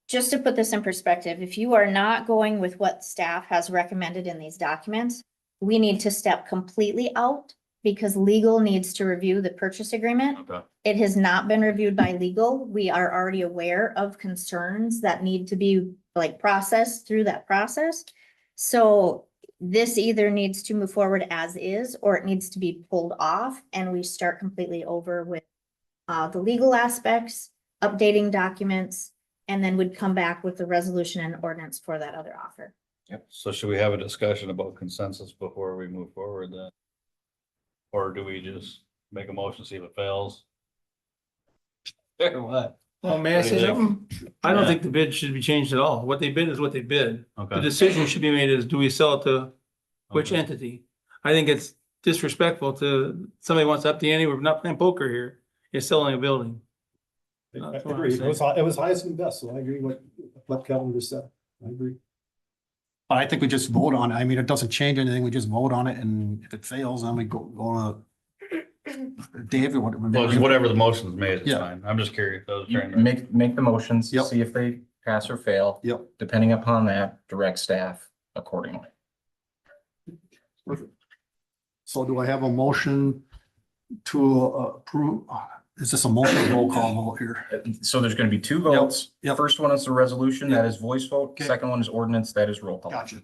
just to put this in perspective, if you are not going with what staff has recommended in these documents, we need to step completely out because legal needs to review the purchase agreement. Okay. It has not been reviewed by legal. We are already aware of concerns that need to be like processed through that process. So this either needs to move forward as is, or it needs to be pulled off and we start completely over with the legal aspects, updating documents, and then would come back with the resolution and ordinance for that other offer. So should we have a discussion about consensus before we move forward then? Or do we just make a motion, see if it fails? Or what? Well, may I What do you say think? something? I don't Yeah. think the bid should be changed at all. What they bid is what they bid. The Okay. decision should be made is, do we sell it to which Okay. entity? I think it's disrespectful to, somebody wants to up the ante, we're not playing poker here, you're selling a building. I That's what I'm agree. saying. It was highest and best, so I agree with what Kevin just said. I agree. But I think we just vote on it. I mean, it doesn't change anything. We just vote on it, and if it fails, then we go to David, Well, just whatever the motion's made, it's Yeah. fine. I'm just curious. I was You trying to. make the motions, Yep. see if they pass or fail. Yep. Depending upon that, direct staff accordingly. So do I have a motion to approve? Is this a motion roll call vote here? So there's gonna be two votes. Yep. First one is the resolution, that is voice vote. Okay. Second one is ordinance, that is roll call. Gotcha.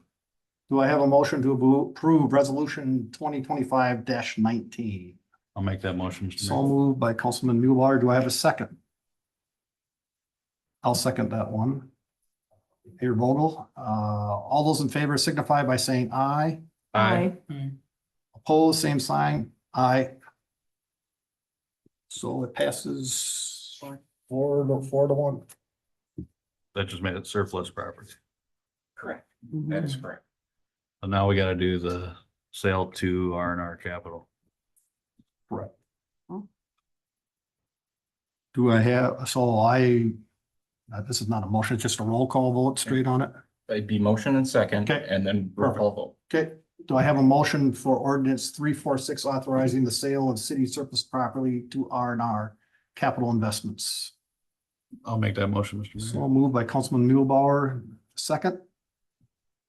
Do I have a motion to approve resolution 2025-19? I'll make that motion. Mr. So Mayor. moved by Councilman Mueller. Do I have a second? I'll second that one. Mayor Vogel, all those in favor signify by saying aye. Aye. Opposed, same sign, aye. So it passes 4-1. That just made it surplus property. Correct. That is correct. And now we gotta do the sale to R&R Capital. Correct. Do I have, this is not a motion, it's just a roll call vote straight on it. It'd be motion and second, Okay. and then roll call vote. Okay, do I have a motion for ordinance 346 authorizing the sale of city surplus property to R&R Capital Investments? I'll make that motion, Mr. Mayor. So moved by Councilman Muehlbauer, second,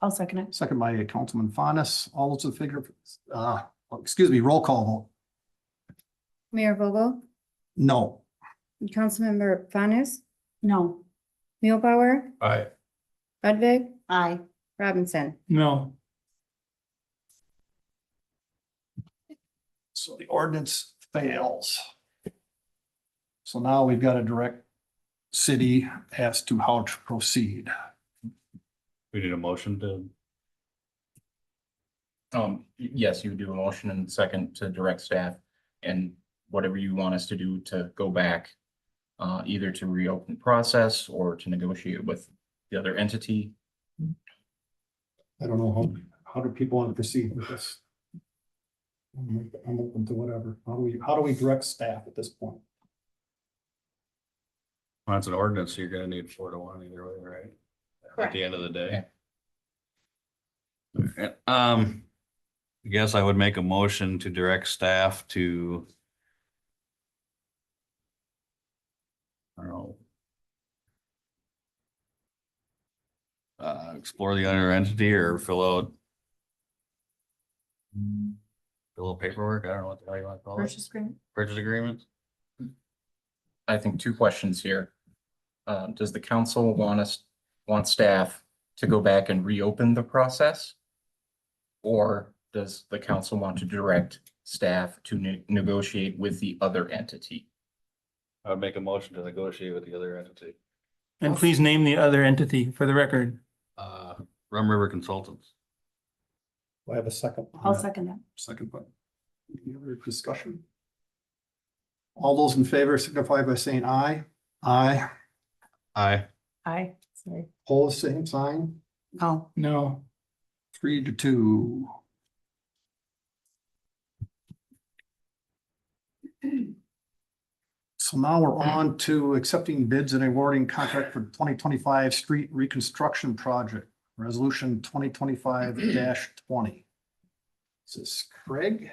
I'll second it. second by Councilman Fondis. All those in favor, roll call vote. Mayor Vogel, No. Councilmember Fanners, No. Muehlbauer, Aye. Ludwig, Aye. Robinson. No, So the ordinance fails. So now we've got to direct city as to how to proceed. We need a motion to, Yes, you do a motion and second to direct staff and whatever you want us to do to go back. Either to reopen the process or to negotiate with the other entity. I don't know, how do people want to proceed with this? I'm open to whatever. How do we direct staff at this point? well, it's an ordinance, so you're gonna need 4-1 either way, right? At the end of the day. Alright, I guess I would make a motion to direct staff to. I don't know. Explore the other entity or fill out paperwork. I don't know what the hell you want to call it. Purchase agreement? Purchase agreement. I think two questions here. Does the council want staff to go back and reopen the process? Or does the council want to direct staff to negotiate with the other entity? I would make a motion to negotiate with the other entity. and please name the other entity for the record. Rum River Consultants. Do I have a second? I'll second that. Second, but any other discussion? All those in favor signify by saying aye. Aye. Aye. Aye. Sorry. Opposed, same sign. No. No, 3-2. So now we're on to accepting bids and awarding contract for 2025 street reconstruction project. Resolution 2025-20. This is Craig.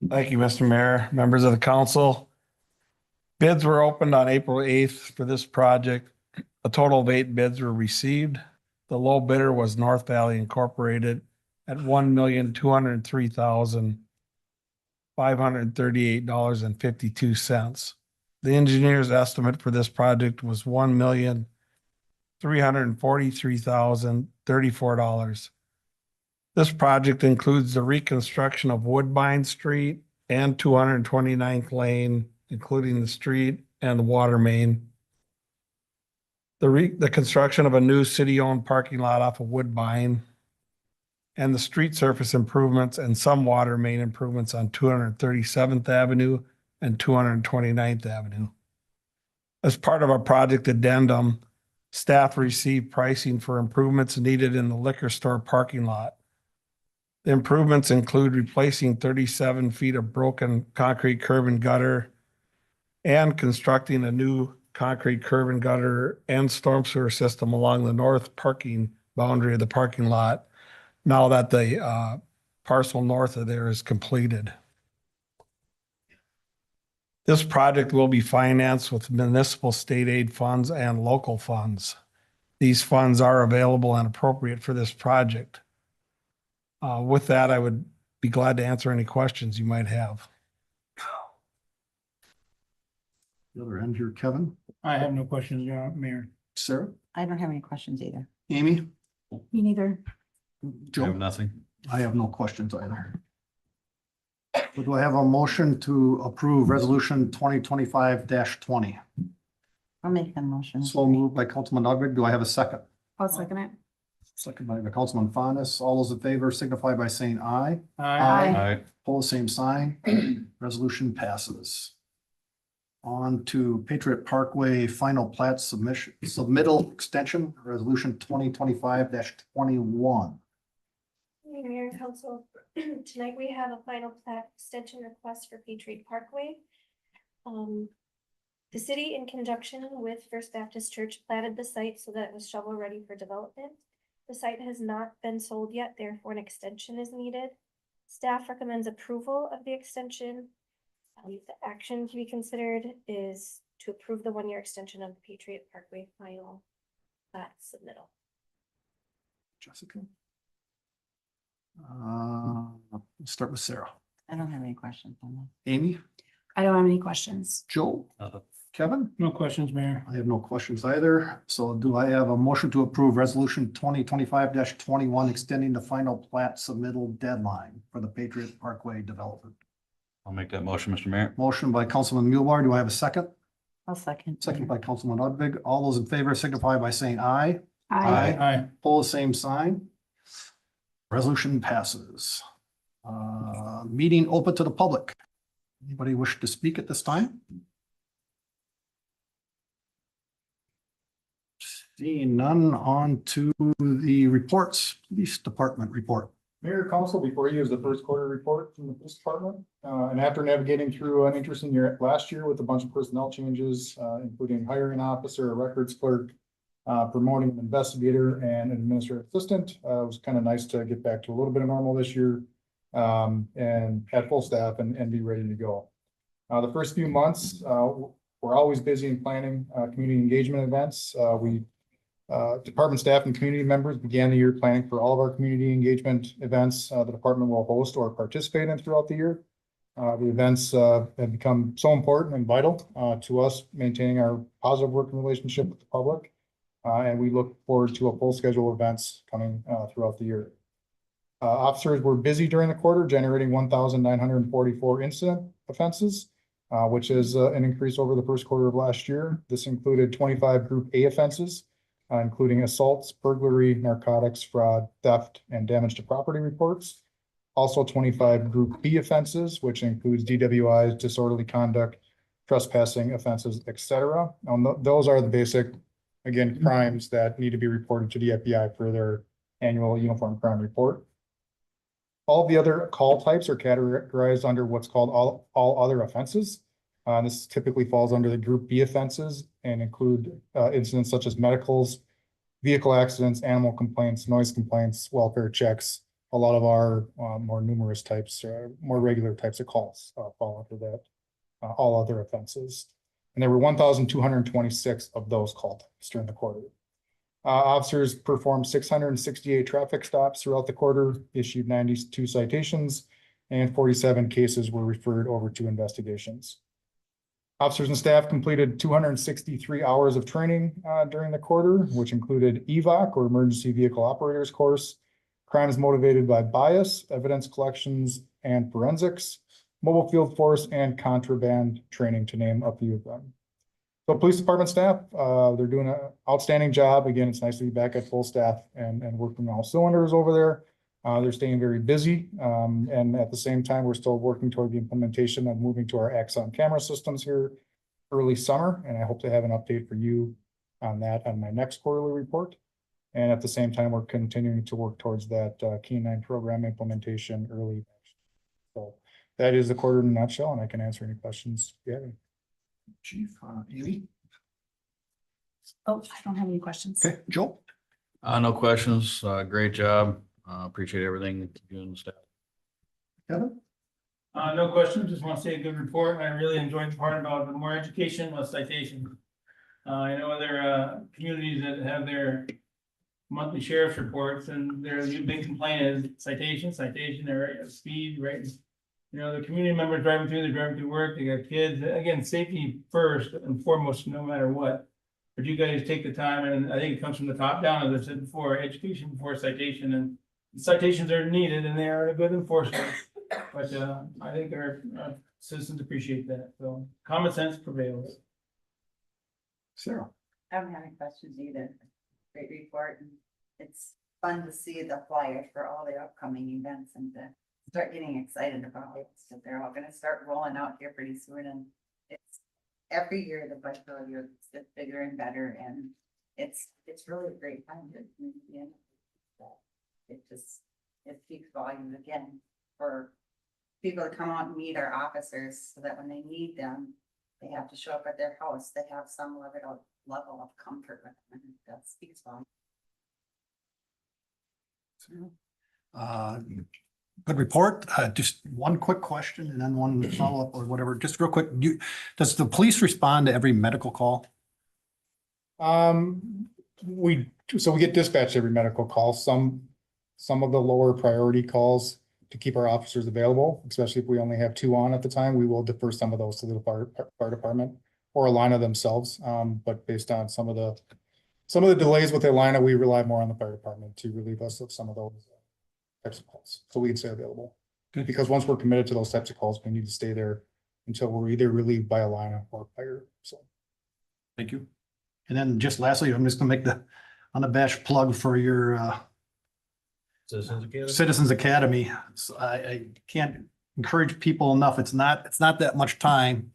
Thank you, Mr. Mayor, members of the council. Bids were opened on April 8th for this project. A total of 8 bids were received. The low bidder was North Valley Incorporated at $1,203,538.52. The engineer's estimate for this project was $1,343,034. This project includes the reconstruction of Woodbine Street and 229th Lane, including the street and the water main. The construction of a new city-owned parking lot off of Woodbine, and the street surface improvements and some water main improvements on 237th Avenue and 229th Avenue. As part of our project addendum, staff received pricing for improvements needed in the liquor store parking lot. The improvements include replacing 37 feet of broken concrete curb and gutter and constructing a new concrete curb and gutter and storm sewer system along the north parking boundary of the parking lot, now that the parcel north of there is completed. This project will be financed with municipal state aid funds and local funds. These funds are available and appropriate for this project. With that, I would be glad to answer any questions you might have. The other end here, Kevin. I have no questions, Your Mayor. Sarah, I don't have any questions either. Amy, Me neither. I have Joe. nothing. I have no questions either. So do I have a motion to approve resolution 2025-20? I'll make the motion. So moved by Councilman Ludwig. Do I have a second? I'll second it. Second by Councilman Fondis. All those in favor signify by saying aye. Aye. Pull the same sign. Resolution passes. On to Patriot Parkway Final Plat Submittal Extension, Resolution 2025-21. Mayor and Council, tonight we have a final plat extension request for Patriot Parkway. The city, in conjunction with First Baptist Church, platted the site so that it was shovel ready for development. The site has not been sold yet, therefore an extension is needed. Staff recommends approval of the extension. The action to be considered is to approve the one-year extension of the Patriot Parkway final plat submittal. Jessica. Let's start with Sarah. I don't have any questions on that. Amy, I don't have any questions. Joe, Kevin? No questions, Mayor. I have no questions either. So do I have a motion to approve resolution 2025-21, extending the final plat submittal deadline for the Patriot Parkway development? I'll make that motion, Mr. Mayor. Motion by Councilman Mulebauer. Do I have a second? I'll second. Second by Councilman Ludwig. All those in favor signify by saying aye. Aye. Pull the same sign. Resolution passes. Meeting open to the public. Anybody wish to speak at this time? Seeing none, on to the reports. Police Department report. Mayor, Council, before you is the first quarter report from the police department. And after navigating through an interesting year last year with a bunch of personnel changes, including hiring an officer, a records clerk, promoting an investigator and an administrative assistant, it was kind of nice to get back to a little bit of normal this year, and at full staff and be ready to go. The first few months, we're always busy in planning community engagement events. Department staff and community members began the year planning for all of our community engagement events the department will host or participate in throughout the year. The events have become so important and vital to us maintaining our positive working relationship with the public. And we look forward to a full schedule of events coming throughout the year. Officers were busy during the quarter, generating 1,944 incident offenses, which is an increase over the first quarter of last year. This included 25 Group A offenses, including assaults, burglary, narcotics, fraud, theft, and damage to property reports. Also 25 Group B offenses, which includes DWIs, disorderly conduct, trespassing offenses, etc. Those are the basic, again, crimes that need to be reported to the FBI for their annual uniform crime report. All the other call types are categorized under what's called all other offenses. This typically falls under the Group B offenses and include incidents such as medicals, vehicle accidents, animal complaints, noise complaints, welfare checks. A lot of our more numerous types, more regular types of calls fall under that. All other offenses. And there were 1,226 of those call types during the quarter. Officers performed 668 traffic stops throughout the quarter, issued 92 citations, and 47 cases were referred over to investigations. Officers and staff completed 263 hours of training during the quarter, which included EVOC, or Emergency Vehicle Operators course, crimes motivated by bias, evidence collections, and forensics, mobile field force, and contraband training, to name a few of them. So police department staff, they're doing an outstanding job. Again, it's nice to be back at full staff and working all cylinders over there. They're staying very busy. And at the same time, we're still working toward the implementation of moving to our Axon camera systems here early summer. And I hope to have an update for you on that on my next quarterly report. And at the same time, we're continuing to work towards that K9 program implementation early next. So that is the quarter in a nutshell, and I can answer any questions if you have any. Chief, Amy? Oh, I don't have any questions. Okay, Joel? No questions. Great job. Appreciate everything you and the staff. Kevin? No questions, just want to say a good report. I really enjoyed the part about the more education, less citation. I know other communities that have their monthly sheriff's reports, and their big complaint is citation, their speed, right? You know, the community members driving through work, they got kids. Again, safety first and foremost, no matter what. But you guys take the time, and I think it comes from the top down, as I said before, education before citation, and citations are needed, and they are a good enforcement. But I think our citizens appreciate that, so common sense prevails. Sarah? I don't have any questions either. Great report, and it's fun to see the flyers for all the upcoming events and to start getting excited about it. So they're all gonna start rolling out here pretty soon, and it's every year the budget gets bigger and better, and it's really a great time to be in. It speaks volumes again for people to come out and meet our officers, so that when they need them, they have to show up at their house, they have some level of comfort with them, and that speaks volumes. Good report. Just one quick question and then one follow-up or whatever. Just real quick, does the police respond to every medical call? We get dispatched every medical call. Some of the lower priority calls to keep our officers available, especially if we only have 2 on at the time, we will defer some of those to the fire department or Alina themselves. But based on some of the delays with Alina, we rely more on the fire department to relieve us of some of those types of calls, so we can stay available. Good. Because once we're committed to those types of calls, we need to stay there until we're either relieved by Alina or fire. So, thank you. And then just lastly, I'm just gonna make the unabashed plug for your Citizens Academy. So I can't encourage people enough. It's not that much time.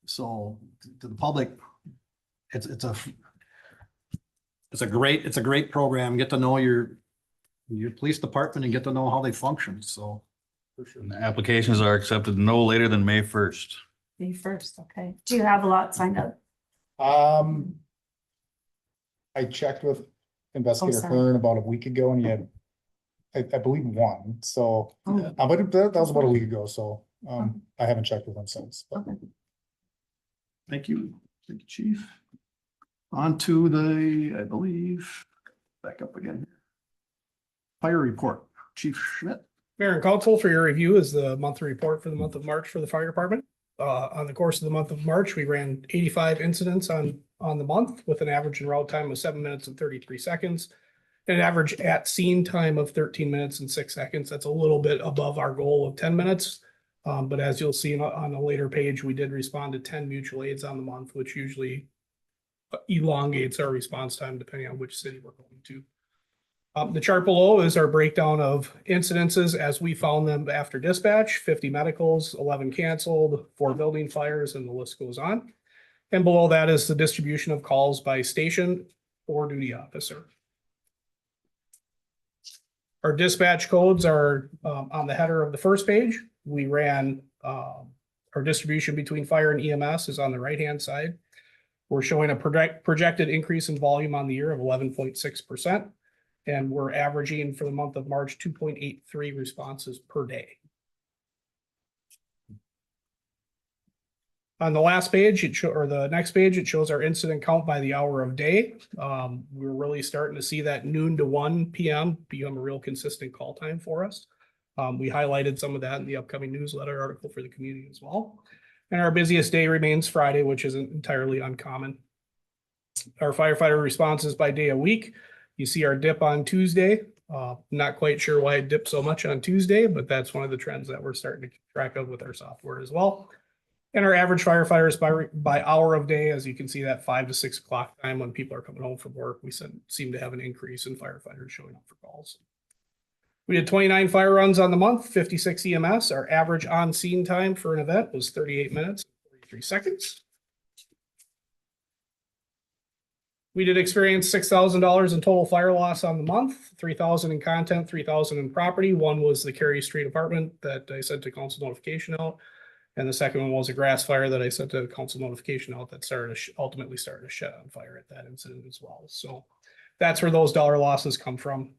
So to the public, it's a great program. Get to know your police department and get to know how they function. So for sure. And the applications are accepted no later than May 1st. May 1st, okay. Do you have a lot signed up? I checked with Investigator sorry. Hearn about a week ago, and he had, I believe, 1. So, but that was about a week ago. So, I haven't checked with him since. But. Okay. Thank you. Thank you, Chief. On to the, I believe, back up again. Fire report, Chief Schmidt. Mayor and Council, for your review is the monthly report for the month of March for the fire department. On the course of the month of March, we ran 85 incidents on the month with an average en route time of 7 minutes and 33 seconds. And an average at scene time of 13 minutes and 6 seconds. That's a little bit above our goal of 10 minutes. But as you'll see on a later page, we did respond to 10 mutual aids on the month, which usually elongates our response time depending on which city we're going to. The chart below is our breakdown of incidences as we found them after dispatch: 50 medicals, 11 canceled, 4 building fires, and the list goes on. And below that is the distribution of calls by station or duty officer. Our dispatch codes are on the header of the first page. We ran our distribution between fire and EMS is on the right-hand side. We're showing a projected increase in volume on the year of 11.6%. And we're averaging for the month of March, 2.83 responses per day. On the last page, or the next page, it shows our incident count by the hour of day. We're really starting to see that noon to 1 p.m. become a real consistent call time for us. We highlighted some of that in the upcoming newsletter article for the community as well. And our busiest day remains Friday, which isn't entirely uncommon. Our firefighter responses by day a week. You see our dip on Tuesday. Not quite sure why it dipped so much on Tuesday, but that's one of the trends that we're starting to keep track of with our software as well. And our average firefighters by hour of day, as you can see, that 5 to 6 o'clock time when people are coming home from work, we seem to have an increase in firefighters showing up for calls. We had 29 fire runs on the month, 56 EMS. Our average on-scene time for an event was 38 minutes, 43 seconds. We did experience $6,000 in total fire loss on the month, $3,000 in content, $3,000 in property. One was the Cary Street apartment that I sent a council notification out. And the second one was a grass fire that I sent a council notification out that ultimately started a shed on fire at that incident as well. So that's where those dollar losses come from.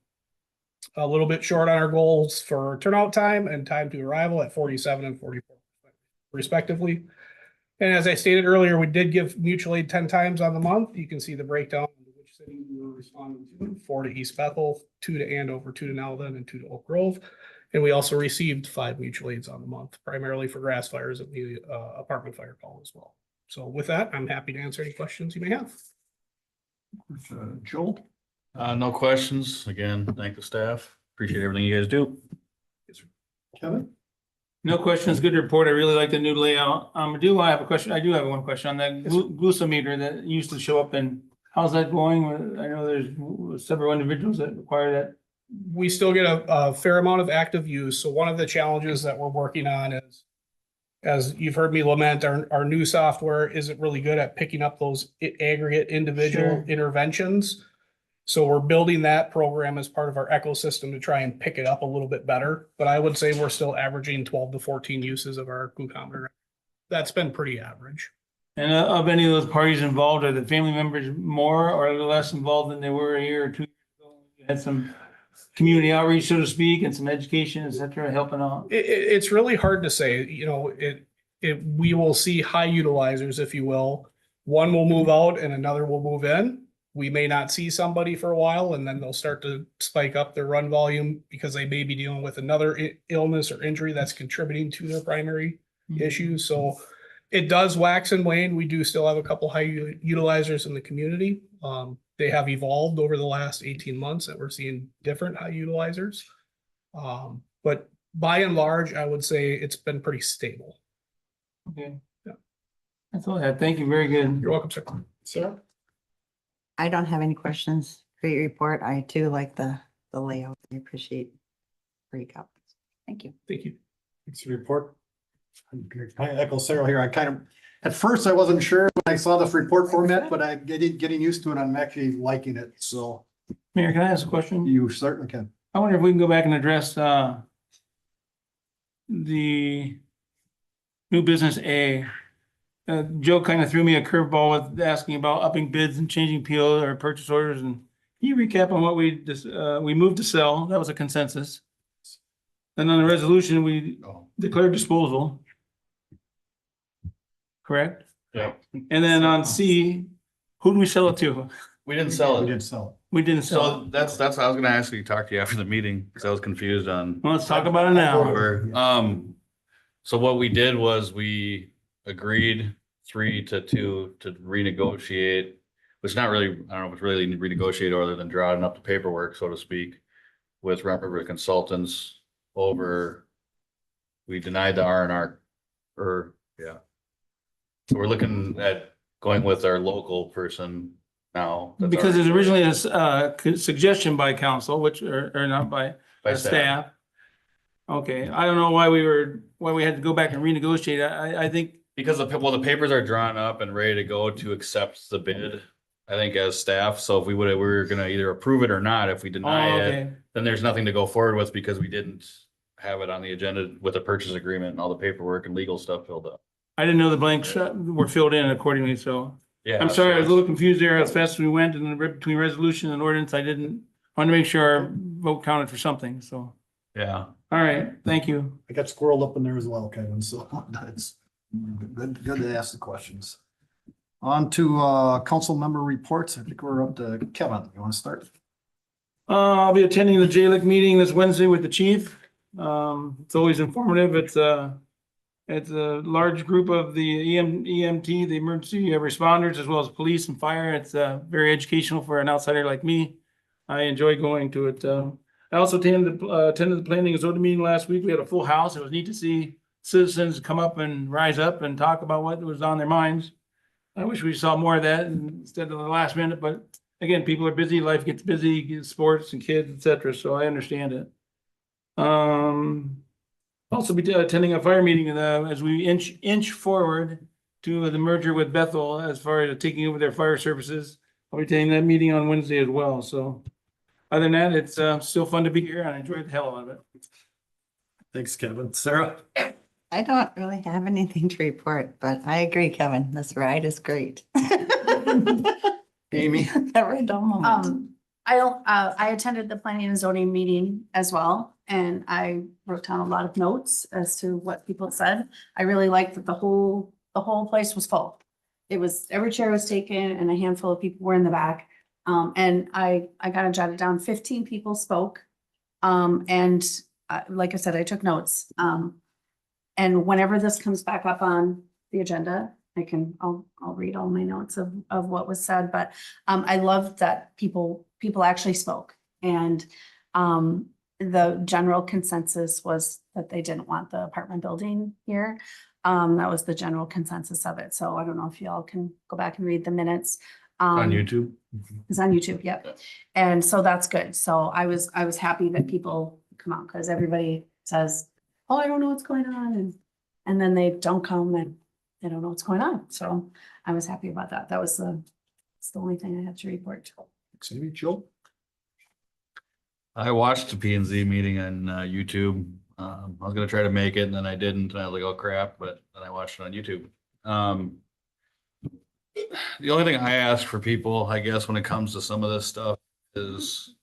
A little bit short on our goals for turnout time and time to arrival at 47 and 44 respectively. And as I stated earlier, we did give mutual aid 10 times on the month. You can see the breakdown of which city we were responding to: 4 to East Bethel, 2 to Andover, 2 to Nowland, and 2 to Oak Grove. And we also received 5 mutual aids on the month, primarily for grass fires and the apartment fire call as well. So with that, I'm happy to answer any questions you may have. Joel? No questions. Again, thank the staff. Appreciate everything you guys do. Kevin? No questions, good report. I really like the new layout. I do have a question. I do have one question on that glucometer that used to show up in, how's that going? I know there's several individuals that require that. We still get a fair amount of active use. So one of the challenges that we're working on is, as you've heard me lament, our new software isn't really good at picking up those aggregate individual interventions. So we're building that program as part of our ecosystem to try and pick it up a little bit better. But I would say we're still averaging 12 to 14 uses of our glucometer. That's been pretty average. And of any of those parties involved, are the family members more or less involved than they were a year or 2 years ago? You had some community outreach, so to speak, and some education, et cetera, helping out. It's really hard to say. You know, we will see high utilizers, if you will. One will move out and another will move in. We may not see somebody for a while, and then they'll start to spike up their run volume because they may be dealing with another illness or injury that's contributing to their primary issue. So it does wax and wane. We do still have a couple high utilizers in the community. They have evolved over the last 18 months that we're seeing different high utilizers. But by and large, I would say it's been pretty stable. Okay. Yeah. That's all I had. Thank you. Very good. You're welcome, sir. Sarah? I don't have any questions. Great report. I too like the layout. I appreciate great comments. Thank you. Thank you. Thanks for the report. I echo Sarah here. I kind of, at first I wasn't sure when I saw this report format, but I'm getting used to it. I'm actually liking it. So. Mayor, can I ask a question? You certainly can. I wonder if we can go back and address the new business A. Joe kind of threw me a curveball with asking about upping bids and changing PO or purchase orders. And can you recap on what we moved to sell? That was a consensus. And on the resolution, we declared disposal. Correct? Yeah. And then on C, who do we sell it to? We didn't sell it. We didn't sell it. We didn't sell So it. that's what I was gonna ask you, talk to you after the meeting, because I was confused on. Well, let's talk about it now. So what we did was we agreed 3 to 2 to renegotiate, which not really, I don't know if it's really renegotiate other than drawing up the paperwork, so to speak, with Rum River Consultants over, we denied the R&R, yeah. So we're looking at going with our local person now. Because there's originally a suggestion by council, which, or not by staff. Okay, I don't know why we had to go back and renegotiate. I think. Because the papers are drawn up and ready to go to accept the bid, I think as staff. So if we were gonna either approve it or not, if we deny it, then there's nothing to go forward with because we didn't have it on the agenda with a purchase agreement and all the paperwork and legal stuff filled up. I didn't know the blanks were filled in accordingly, so. Yeah. I'm sorry, I was a little confused there as fast as we went and between resolution and ordinance, I wanted to make sure our vote counted for something, so. Yeah. All right, thank you. I got squirreled up in there as well, Kevin, so that's good to ask the questions. On to council member reports. I think we're up to Kevin. You want to start? I'll be attending the JLIC meeting this Wednesday with the chief. It's always informative. It's a large group of the EMT, the emergency responders, as well as police and fire. It's very educational for an outsider like me. I enjoy going to it. I also attended the planning and zoning meeting last week. We had a full house. It was neat to see citizens come up and rise up and talk about what was on their minds. I wish we saw more of that instead of the last minute, but again, people are busy, life gets busy, sports and kids, etc. So I understand it. Also be attending a fire meeting as we inch forward to the merger with Bethel as far as taking over their fire services. I'll be attending that meeting on Wednesday as well. So other than that, it's still fun to be here and I enjoyed the hell out of it. Thanks, Kevin. Sarah? I don't really have anything to report, but I agree, Kevin. This ride is great. Amy? Never a dull moment. I attended the planning and zoning meeting as well, and I wrote down a lot of notes as to what people said. I really liked that the whole place was full. It was, every chair was taken and a handful of people were in the back. And I got it jotted down, 15 people spoke. Like I said, I took notes. And whenever this comes back up on the agenda, I'll read all my notes of what was said, but I love that people actually spoke. And the general consensus was that they didn't want the apartment building here. That was the general consensus of it. So I don't know if y'all can go back and read the minutes. On YouTube? It's on YouTube, yep. And so that's good. So I was happy that people come out because everybody says, oh, I don't know what's going on. And then they don't come and they don't know what's going on. So I was happy about that. That was it's the only thing I had to report. Thanks, Amy. Joe? I watched the P and Z meeting on YouTube. I was gonna try to make it and then I didn't. And I was like, oh crap, but then I watched it on YouTube. The only thing I ask for people, I guess, when it comes to some of this stuff is,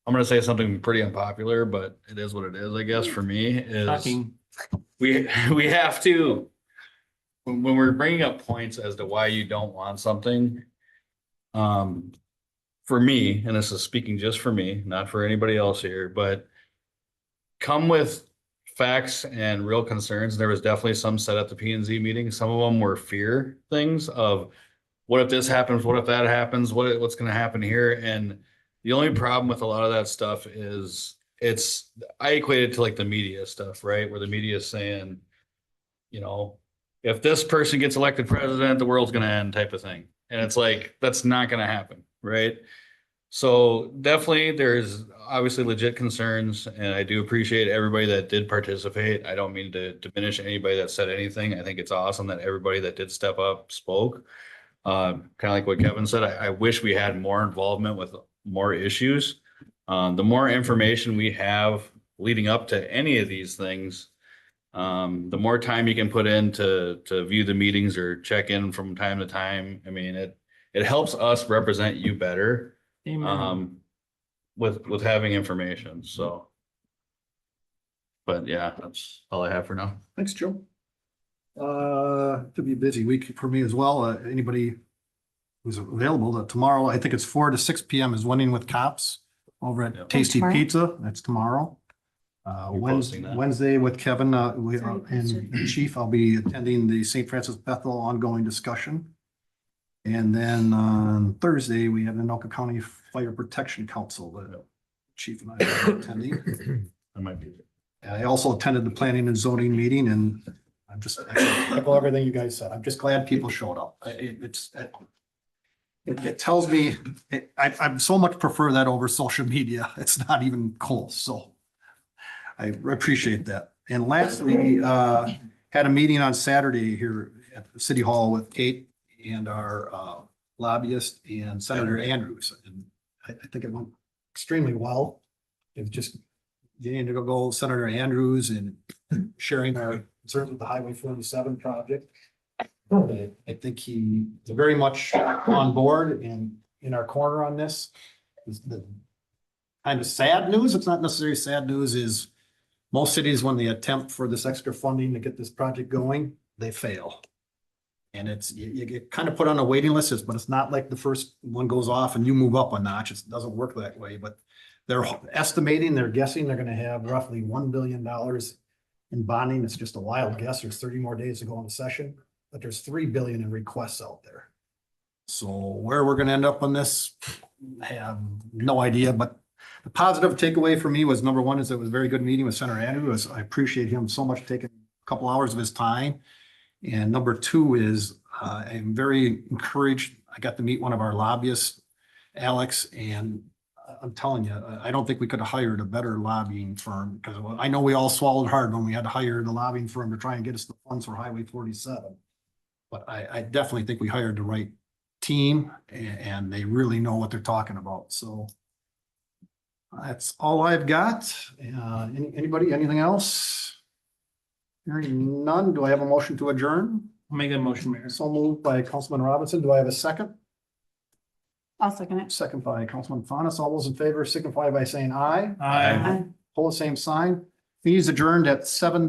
I'm gonna say something pretty unpopular, but it is what it is, I guess, for me, is Shocking. we have to, when we're bringing up points as to why you don't want something, for me, and this is speaking just for me, not for anybody else here, but come with facts and real concerns. There was definitely some said at the P and Z meeting. Some of them were fear things of what if this happens? What if that happens? What's going to happen here? And the only problem with a lot of that stuff is I equate it to like the media stuff, right? Where the media is saying, you know, if this person gets elected president, the world's going to end type of thing. And it's like, that's not going to happen. Right. So definitely there's obviously legit concerns and I do appreciate everybody that did participate. I don't mean to diminish anybody that said anything. I think it's awesome that everybody that did step up spoke. Kind of like what Kevin said, I wish we had more involvement with more issues. The more information we have leading up to any of these things, the more time you can put in to view the meetings or check in from time to time. I mean, it helps us represent you better. Amen. With having information, so. But yeah, that's all I have for now. Thanks, Joe. Could be a busy week for me as well. Anybody who's available tomorrow, I think it's 4 to 6 p.m. is Winning with Cops over at Tasty tomorrow? Pizza. That's tomorrow. You're posting that. Wednesday with Kevin and the Chief, I'll be attending the St. Francis Bethel ongoing discussion. And then on Thursday, we have the Anoka County Fire Protection Council that Chief and I are attending. I might be. I also attended the planning and zoning meeting and I'm just, I echo everything you guys said. I'm just glad people showed up. It tells me, I so much prefer that over social media. It's not even close. So I appreciate that. And lastly, had a meeting on Saturday here at the City Hall with Kate and our lobbyist and Senator Andrews. And I think it went extremely well. It was just getting to go Senator Andrews and sharing our concerns with the Highway 47 project. I think he's very much on board and in our corner on this. The kind of sad news, it's not necessarily sad news, is most cities, when they attempt for this extra funding to get this project going, they fail. And it's, you get kind of put on a waiting list, but it's not like the first one goes off and you move up a notch. It doesn't work that way, but they're estimating, they're guessing they're gonna have roughly $1 billion in bonding. It's just a wild guess. There's 30 more days to go in the session, but there's 3 billion in requests out there. So where we're gonna end up on this, I have no idea, but the positive takeaway for me was, number one, is it was a very good meeting with Senator Andrews. I appreciate him so much taking a couple hours of his time. And number two is, I'm very encouraged. I got to meet one of our lobbyists, Alex, and I'm telling you, I don't think we could have hired a better lobbying firm, because I know we all swallowed hard when we had to hire the lobbying firm to try and get us the funds for Highway 47. But I definitely think we hired the right team, and they really know what they're talking about. So that's all I've got. Anybody, anything else? Hearing none, do I have a motion to adjourn? I'll make a motion, Mayor. So moved by Councilman Robinson. Do I have a second? I'll second it. Second by Councilman Faunus. All those in favor signify by saying aye. Aye. Pull the same sign. Fees adjourned at 7:00.